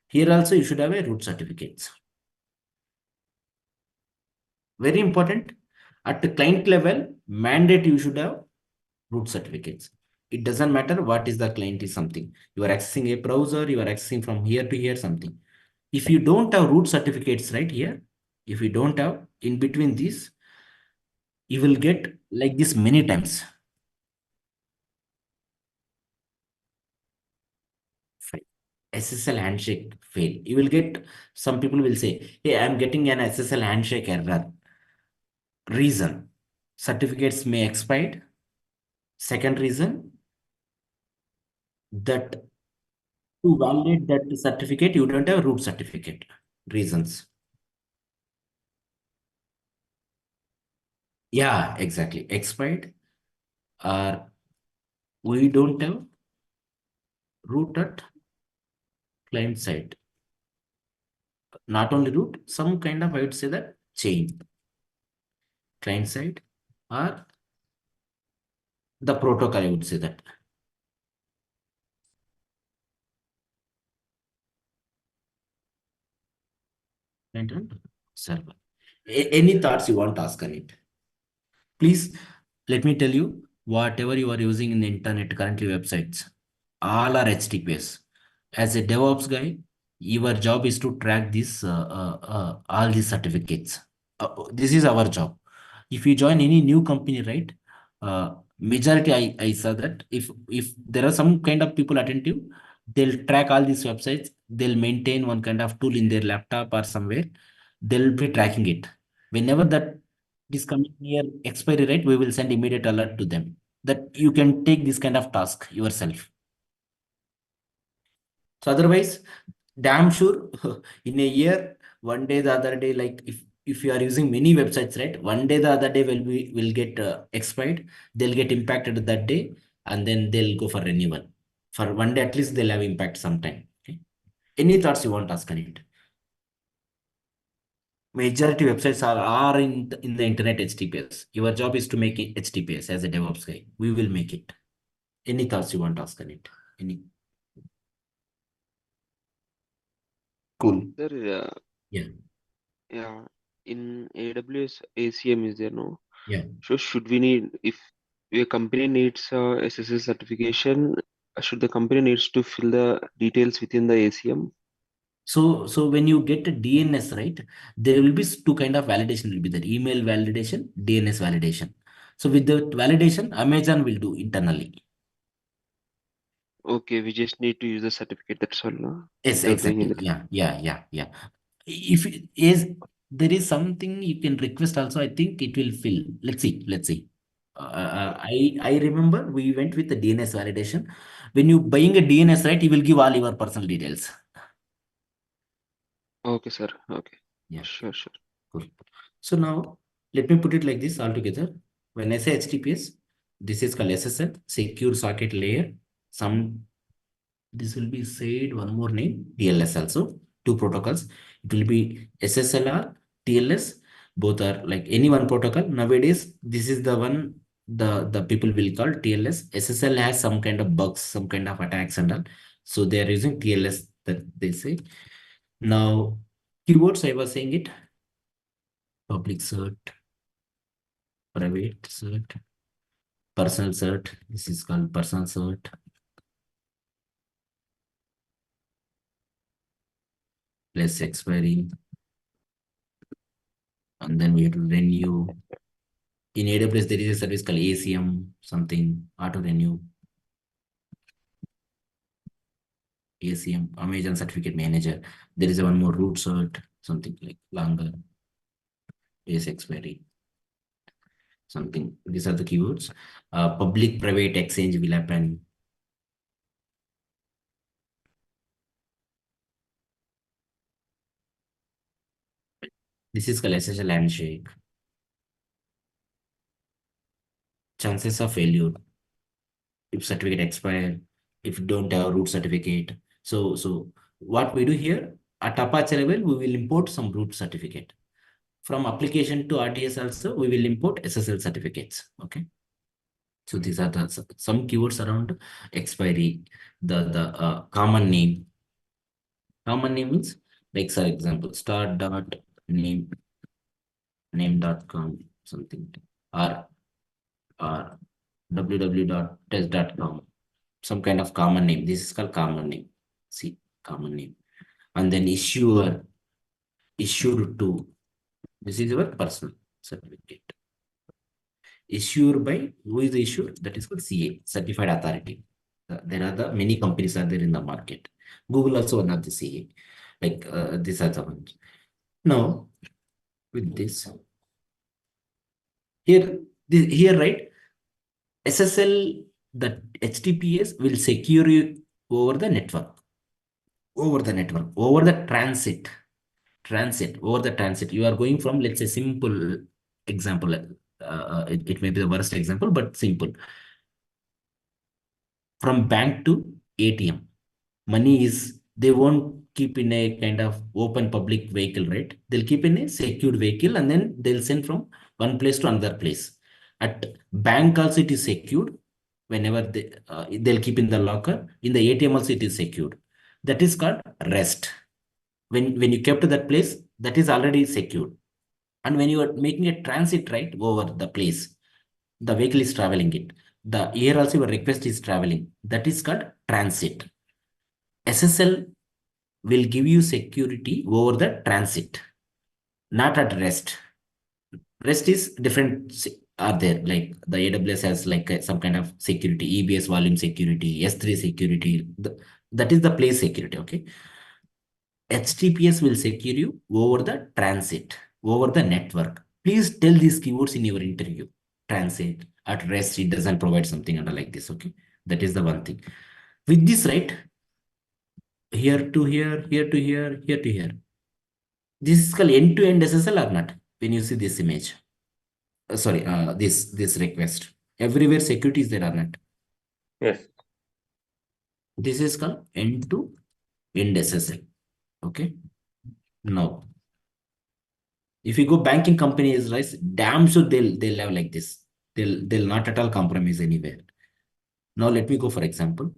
Here also you should have a root certificates. Very important. At the client level, mandate you should have root certificates. It doesn't matter what is the client is something. You are accessing a browser, you are accessing from here to here something. If you don't have root certificates right here, if you don't have in between these, you will get like this many times. SSL handshake fail. You will get, some people will say, hey, I'm getting an SSL handshake error. Reason, certificates may expire. Second reason, that to validate that certificate, you don't have root certificate. Reasons. Yeah, exactly. Expired, or we don't have root at client side. Not only root, some kind of, I would say that chain. Client side or the protocol, I would say that. Client and server. Any thoughts you want to ask on it? Please let me tell you, whatever you are using in the internet currently, websites, all are HTTPS. As a DevOps guy, your job is to track this all these certificates. This is our job. If you join any new company, right? Majority I saw that if there are some kind of people attentive, they'll track all these websites. They'll maintain one kind of tool in their laptop or somewhere. They'll be tracking it. Whenever that is coming near expiry, right, we will send immediate alert to them that you can take this kind of task yourself. So otherwise, damn sure in a year, one day the other day, like if you are using many websites, right, one day the other day will get expired, they'll get impacted that day, and then they'll go for renewal. For one day at least they'll have impact sometime. Okay. Any thoughts you want to ask on it? Majority websites are in the internet HTTPS. Your job is to make it HTTPS as a DevOps guy. We will make it. Any thoughts you want to ask on it? Any? Cool. Sir, Yeah. yeah, in AWS ACM is there, no? Yeah. So should we need, if a company needs SSL certification, should the company needs to fill the details within the ACM? So when you get a DNS, right, there will be two kind of validation will be there: email validation, DNS validation. So with the validation, Amazon will do internally. Okay, we just need to use the certificate, that's all, no? Yes, Without doing exactly. anything. Yeah. If it is there is something you can request also, I think it will fill. Let's see. I remember we went with the DNS validation. When you buying a DNS, right, you will give all your personal details. Okay, sir. Okay. Yeah. Sure. Cool. So now Let me put it like this all together. When I say HTTPS, this is called SSL, Secure Socket Layer. This will be said one more name, TLS also, two protocols. It will be SSLR, TLS, both are like any one protocol. Nowadays, this is the one the people will call TLS. SSL has some kind of bugs, some kind of attacks and all. So they are using TLS that they say. Now, keywords, I was saying it. Public cert, private cert, personal cert. This is called personal cert. Less expiry. And then we have to renew. In AWS, there is a service called ACM, something, auto renew. ACM, Amazon Certificate Manager. There is a one more root cert, something like longer. Days expiry. Something. These are the keywords. Public private exchange will happen. This is called SSL handshake. Chances of failure. If certificate expire, if you don't have root certificate. So what we do here at Apache level, we will import some root certificate. From application to RDS also, we will import SSL certificates. Okay. So these are the some keywords around expiry, the common name. Common name means, like for example, start.name.com something, or www.test.com, some kind of common name. This is called common name. See, common name. And then issuer, issued to. This is your personal certificate. Issued by, who is the issuer? That is called CA, Certified Authority. There are the many companies are there in the market. Google also one of the CA. Like these are the ones. Now, with this, here, right, SSL, the HTTPS will secure you over the network, over the transit, over the transit. You are going from, let's say, simple example. It may be the worst example, but simple. From bank to ATM, money is, they won't keep in a kind of open public vehicle, right? They'll keep in a secured vehicle and then they'll send from one place to another place. At bank also it is secured. Whenever they'll keep in the locker. In the ATM also it is secured. That is called rest. When you kept that place, that is already secured. And when you are making a transit right over the place, the vehicle is traveling it. The here also your request is traveling. That is called transit. SSL will give you security over the transit, not at rest. Rest is different are there, like the AWS has like some kind of security, EBS volume security, S3 security. That is the place security, okay? HTTPS will secure you over the transit, over the network. Please tell these keywords in your interview. Transit, at rest, it doesn't provide something under like this, okay? That is the one thing. With this, right? Here to here, here to here, here to here. This is called end-to-end SSL or not? When you see this image, sorry, this request, everywhere security is there or not? Yes. This is called end-to-end SSL. Okay. Now, if you go banking companies, right, damn sure they'll have like this. They'll not at all compromise anywhere. Now let me go for example.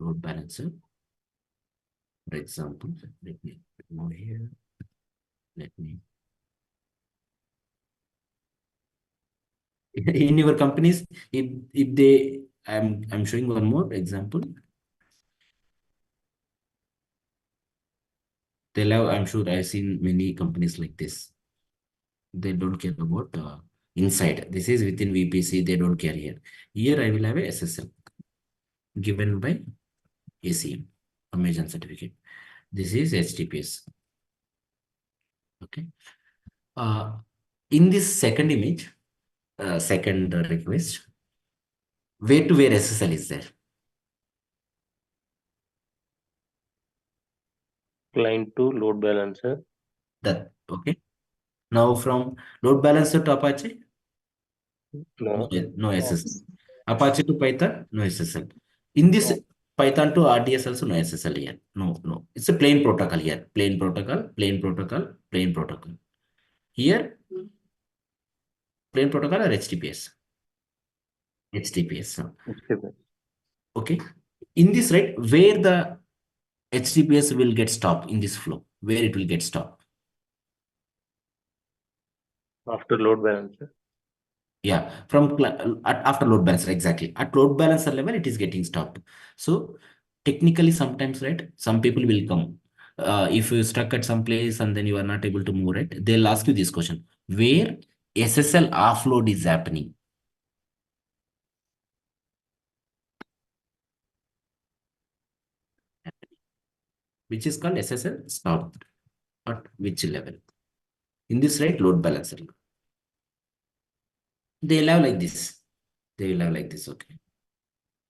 Load balancer. For example, let me go here. Let me. In your companies, if they, I'm showing one more example. They'll have, I'm sure I've seen many companies like this. They don't care about inside. This is within VPC. They don't care here. Here I will have a SSL given by ACM, Amazon certificate. This is HTTPS. Okay. In this second image, second request, where to where SSL is there? Client to load balancer. That, okay. Now from load balancer to Apache, No. no SSL. Apache to Python, no SSL. In this Python to RDS also no SSL here. No. It's a plain protocol here. Plain protocol, plain protocol, plain protocol. Here, plain protocol or HTTPS? HTTPS. Okay. In this, right, where the HTTPS will get stopped in this flow, where it will get stopped. After load balancer. Yeah, from after load balancer, exactly. At load balancer level, it is getting stopped. So technically, sometimes, right, some people will come. If you're stuck at some place and then you are not able to move, right, they'll ask you this question: where SSL offload is happening? Which is called SSL stopped. At which level? In this, right, load balancer. They'll have like this. They will have like this, okay.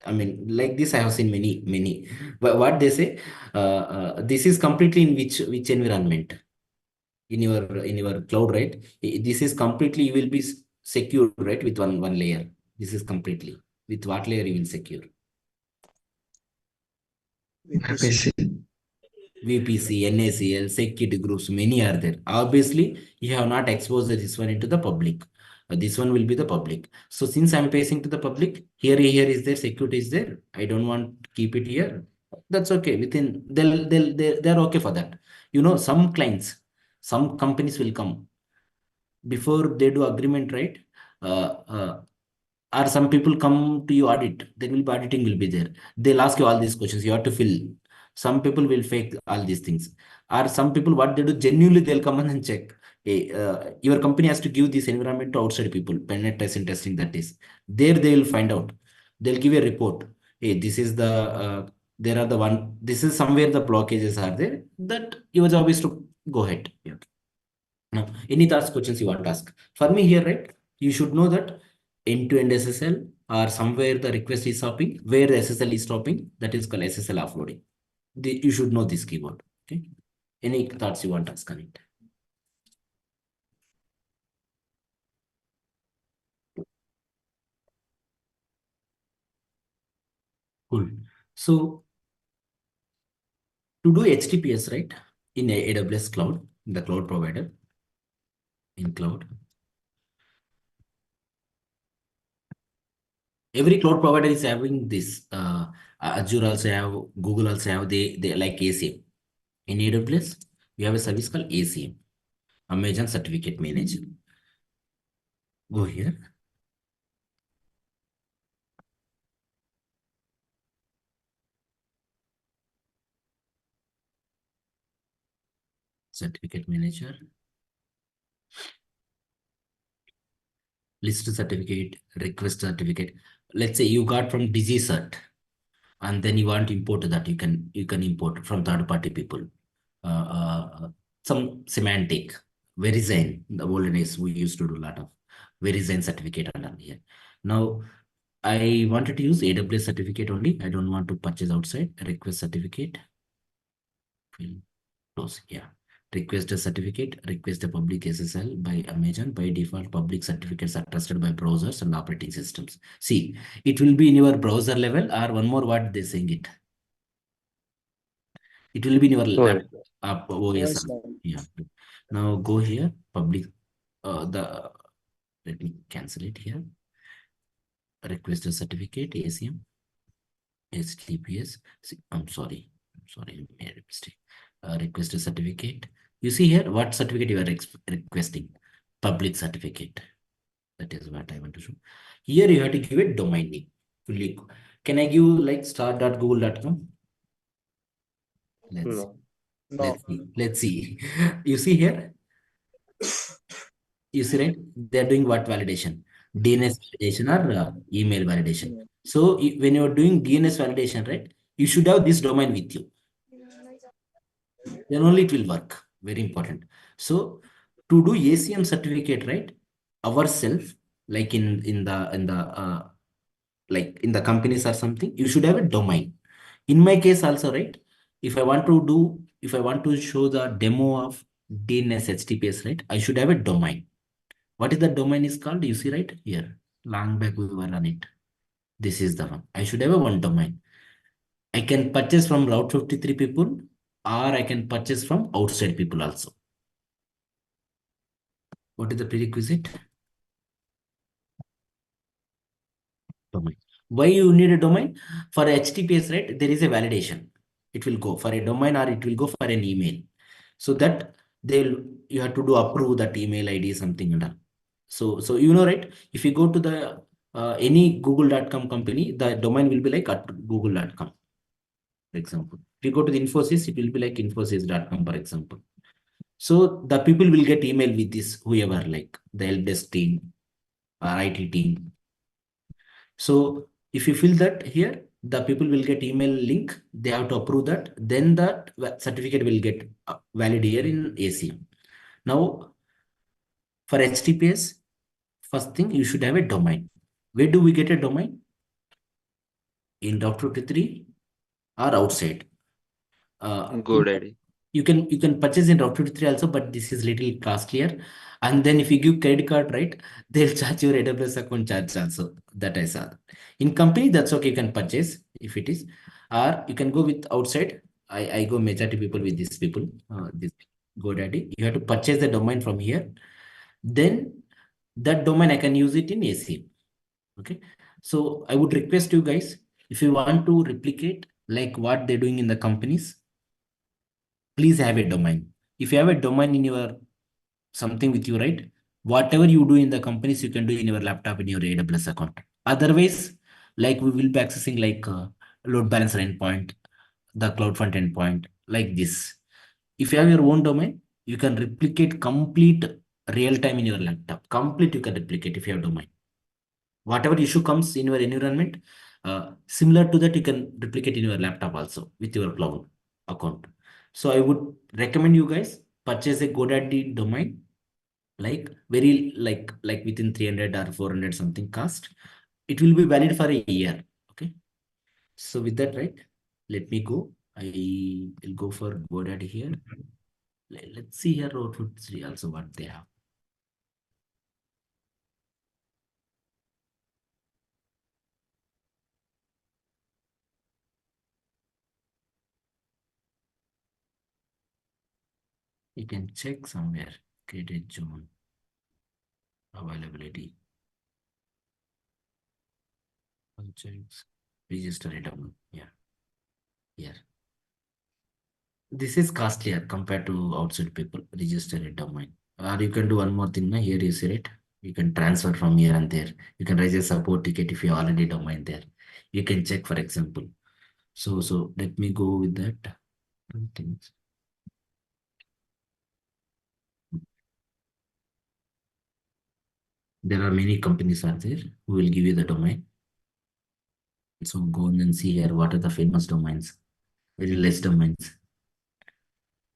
I mean, like this, I have seen many. But what they say, this is completely in which environment? In your cloud, right? This is completely, you will be secure, right, with one layer. This is completely with what layer you will secure? VPC. VPC, NACL, security groups, many are there. Obviously, you have not exposed this one into the public. This one will be the public. So since I'm facing to the public, here is there, security is there. I don't want to keep it here. That's okay. Within they're okay for that. You know, some clients, some companies will come before they do agreement, right? Or some people come to you audit, then will be auditing will be there. They'll ask you all these questions. You have to fill. Some people will fake all these things. Or some people, what they do, genuinely they'll come in and check. Hey, your company has to give this environment to outside people, pen testing that is. There they will find out. They'll give a report. Hey, this is the there are the one. This is somewhere the blockages are there. That your job is to go ahead. Yeah. Now, any thoughts, questions you want to ask? For me here, right? You should know that end-to-end SSL or somewhere the request is stopping, where the SSL is stopping, that is called SSL offloading. You should know this keyword. Okay. Any thoughts you want to ask on it? Cool. So to do HTTPS, right, in AWS cloud, the cloud provider, in cloud, every cloud provider is having this. Azure also have, Google also have, they like ACM. In AWS, we have a service called ACM, Amazon Certificate Manager. Go here. Certificate Manager. List certificate, request certificate. Let's say you got from DigiCert, and then you want to import that. You can import from third-party people. Some semantic, Verisign. The olden days we used to do a lot of Verisign certificate under here. Now I wanted to use AWS certificate only. I don't want to purchase outside. Request certificate. Close. Yeah. Request a certificate, request a public SSL by Amazon. By default, public certificates are trusted by browsers and operating systems. See, it will be in your browser level, or one more, what they saying it. It will be in your laptop, OS. Yeah. Now go here, public, let me cancel it here. Request a certificate, ACM, HTTPS. See, I'm sorry, I made a mistake. Request a certificate. You see here what certificate you are requesting? Public certificate. That is what I want to show. Here you have to give a domain name. Can I give like star.google.com? Let's see. You see here? You see, right? They're doing what validation? DNS validation or email validation. So when you're doing DNS validation, right, you should have this domain with you. Then only it will work. Very important. So to do ACM certificate, right, ourselves, like in the companies or something, you should have a domain. In my case also, right, if I want to show the demo of DNS HTTPS, right? I should have a domain. What is the domain is called? You see right here. Long back we were on it. This is the one. I should have a one domain. I can purchase from Route 53 people, or I can purchase from outside people also. What is the prerequisite? Domain. Why you need a domain? For HTTPS, right? There is a validation. It will go for a domain or it will go for an email. So that you have to do approve that email ID something and all. So you know, right? If you go to the any google.com company, the domain will be like at google.com, for example. If you go to the Infosys, it will be like infosys.com, for example. So the people will get email with this, whoever, like the help desk team or IT team. So if you fill that here, the people will get email link. They have to approve that. Then that certificate will get valid here in ACM. Now, for HTTPS, first thing you should have a domain. Where do we get a domain? In Route 53 or outside. GoDaddy. You can purchase in Route 53 also, but this is little costlier. And then if you give credit card, right, they'll charge your AWS account charge also. That I saw. In company, that's okay. You can purchase if it is, or you can go with outside. I go majority people with these people. This GoDaddy. You have to purchase the domain from here. Then that domain I can use it in ACM. Okay. So I would request you guys, if you want to replicate like what they're doing in the companies, please have a domain. If you have a domain in your something with you, right? Whatever you do in the companies, you can do in your laptop in your AWS account. Otherwise, like we will be accessing like load balancer endpoint, the CloudFront endpoint, like this. If you have your own domain, you can replicate complete real time in your laptop. Complete you can replicate if you have domain. Whatever issue comes in your environment, similar to that, you can replicate in your laptop also with your cloud account. So I would recommend you guys purchase a GoDaddy domain, like very like within 300 or 400 something cost. It will be valid for a year. Okay. So with that, right, let me go. I will go for GoDaddy here. Let's see here Route 53 also what they have. You can check somewhere, created zone, availability. Checks, register it down. Yeah. Here. This is costlier compared to outside people, register a domain. Or you can do one more thing. Here you see it. You can transfer from here and there. You can raise a support ticket if you already domain there. You can check, for example. So let me go with that. Things. There are many companies out there who will give you the domain. So go and see here what are the famous domains. Very less domains.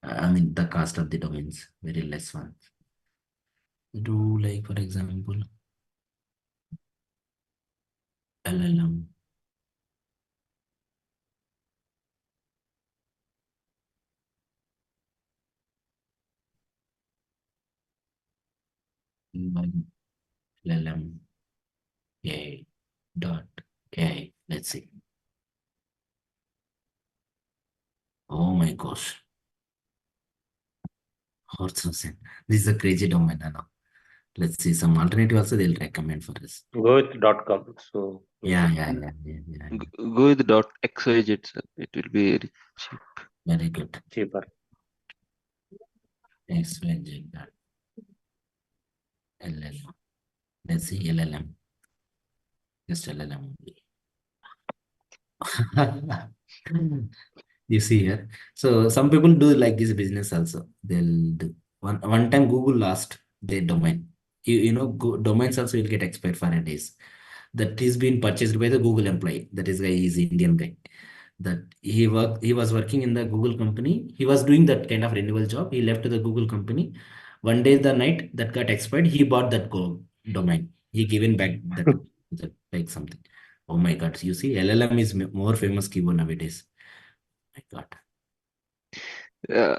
I mean the cost of the domains, very less ones. Do like for example LLM. LLM AI dot AI. Let's see. Oh my gosh. Horse. This is a crazy domain. I know. Let's see some alternative also they'll recommend for us. Go with .com. So Yeah. Go with .xyz itself. It will be very cheap. Very good. cheaper. XYZ dot LLM. Let's see LLM. Just LLM only. You see here. So some people do like this business also. They'll do one time Google lost their domain. You know, domains also will get expired for a days. That is being purchased by the Google employee. That is guy is Indian guy. That he was working in the Google company. He was doing that kind of renewal job. He left the Google company. One day the night that got expired, he bought that domain. He given back that like something. Oh my God. You see, LLM is more famous keyword nowadays. My God.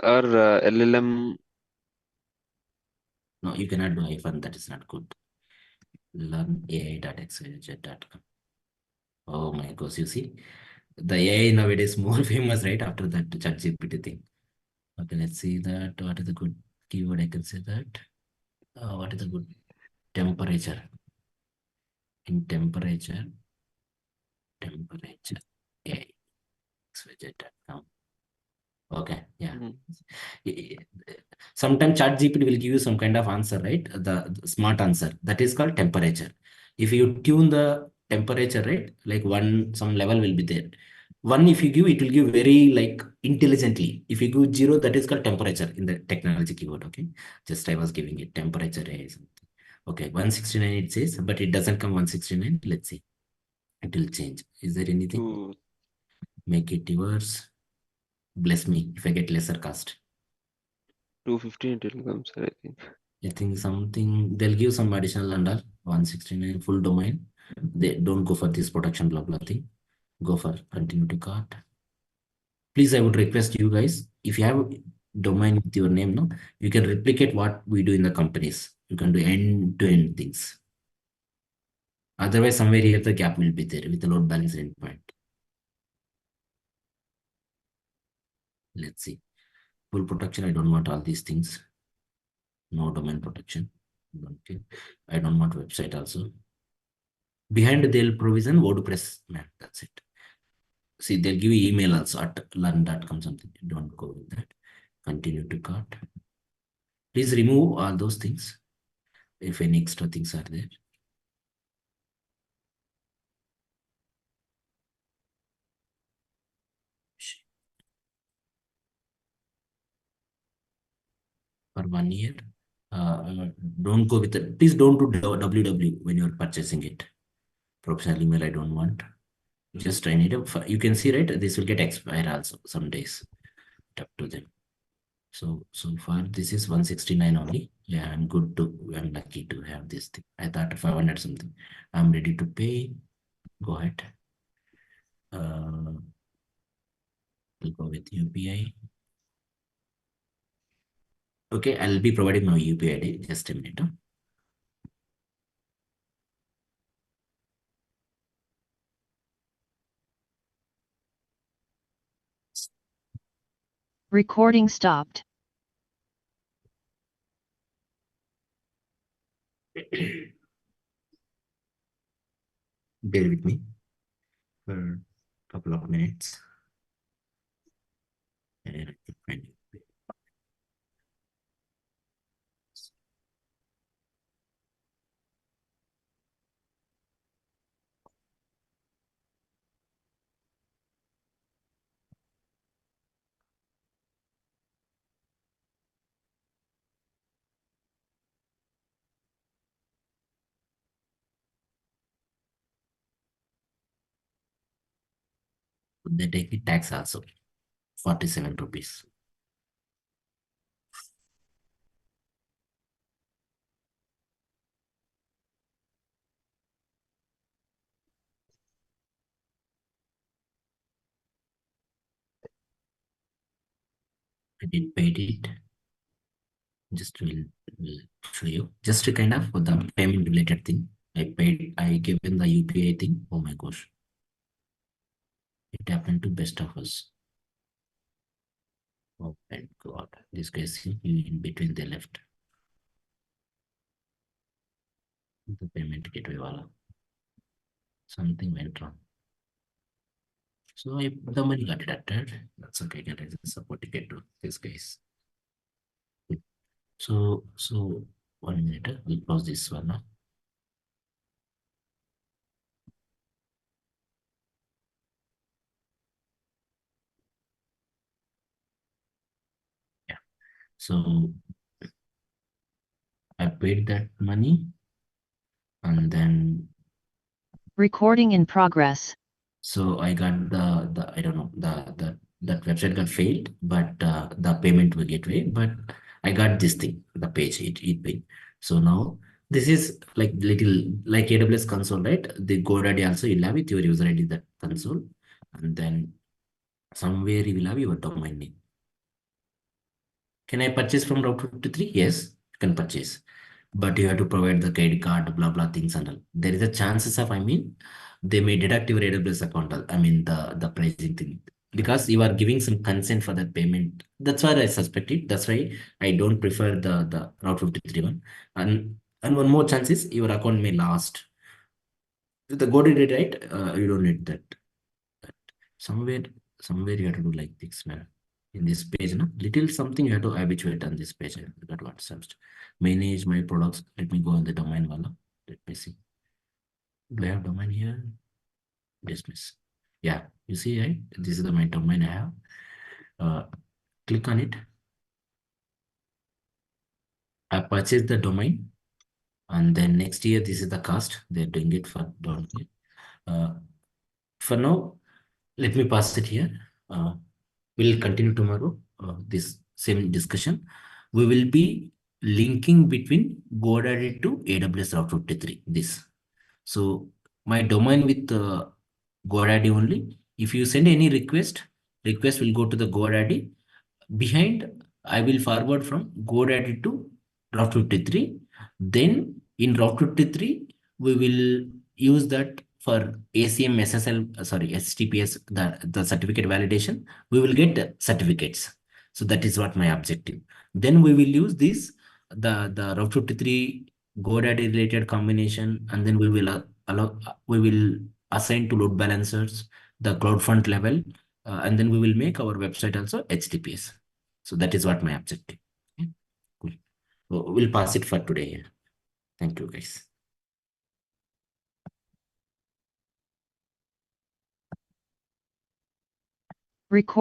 Our LLM No, you cannot do hyphen. That is not good. Learn AI.xyz.com. Oh my gosh, you see, the AI nowadays more famous, right? After that ChatGPT thing. Okay, let's see that. What is the good keyword? I can say that. What is the good temperature? In temperature, AI. xyz.com. Okay, yeah. Sometimes ChatGPT will give you some kind of answer, right? The smart answer that is called temperature. If you tune the temperature, right, like some level will be there. One, if you give, it will give very like intelligently. If you give 0, that is called temperature in the technology keyword. Okay, just I was giving it temperature. Okay, 169 it says, but it doesn't come 169. Let's see, it will change. Is there anything? Make it yours. Bless me if I get lesser cost. 215 it will come, sir, I think. I think something they'll give some additional and all 169 full domain. They don't go for this protection blah blah thing. Go for continue to cart. Please, I would request you guys, if you have domain with your name, no, you can replicate what we do in the companies. You can do end-to-end things. Otherwise, somewhere here the gap will be there with the load balancer endpoint. Let's see. Full protection. I don't want all these things. No domain protection. Okay. I don't want website also. Behind they'll provision WordPress, man. That's it. See, they'll give you email also at learn.com something. Don't go with that. Continue to cart. Please remove all those things if any extra things are there. For 1 year, don't go with it. Please don't do www when you're purchasing it. Professional email I don't want. Just I need you can see, right, this will get expired also some days. Up to them. So far this is 169 only. Yeah, I'm lucky to have this thing. I thought 500 something. I'm ready to pay. Go ahead. We'll go with UPI. Okay, I'll be providing my UPI ID. Just a minute. Recording stopped. Bear with me for a couple of minutes. They take the tax also, 47 rupees. I did paid it. Just will show you. Just to kind of for the payment related thing. I given the UPI thing. Oh my gosh. It happened to best of us. Oh my God. This guys in between they left. The payment gateway wala. Something went wrong. So the money got deducted. That's okay. I can raise the support ticket to this guys. So 1 minute. We'll close this one now. Yeah. So I paid that money and then Recording in progress. so I got the I don't know that website got failed, but the payment will gateway, but I got this thing, the page it paid. So now this is like little like AWS console, right? The GoDaddy also you'll have with your user ID that console, and then somewhere you will have your domain name. Can I purchase from Route 53? Yes, can purchase. But you have to provide the credit card, blah blah things and all. There is a chances of, they may deduct your AWS account. The pricing thing, because you are giving some consent for that payment. That's why I suspect it. That's why I don't prefer the Route 53 one. And one more chance is your account may last. With the GoDaddy, right? You don't need that. Somewhere you have to do like this, man. In this page, no? Little something you have to habituate on this page. I forgot what's first. Manage my products. Let me go on the domain wala. Let me see. Do I have domain here? Dismiss. Yeah, you see, right? This is my domain I have. Click on it. I purchased the domain, and then next year this is the cost. They're doing it for down here. For now, let me pass it here. We'll continue tomorrow. This same discussion. We will be linking between GoDaddy to AWS Route 53. This. So my domain with GoDaddy only. If you send any request will go to the GoDaddy. Behind, I will forward from GoDaddy to Route 53. Then in Route 53, we will use that for ACM, SSL, HTTPS, the certificate validation. We will get certificates. So that is what my objective. Then we will use this, the Route 53 GoDaddy related combination, and then we will assign to load balancers the CloudFront level, and then we will make our website also HTTPS. So that is what my objective. Okay? Cool. So we'll pass it for today. Thank you, guys. Record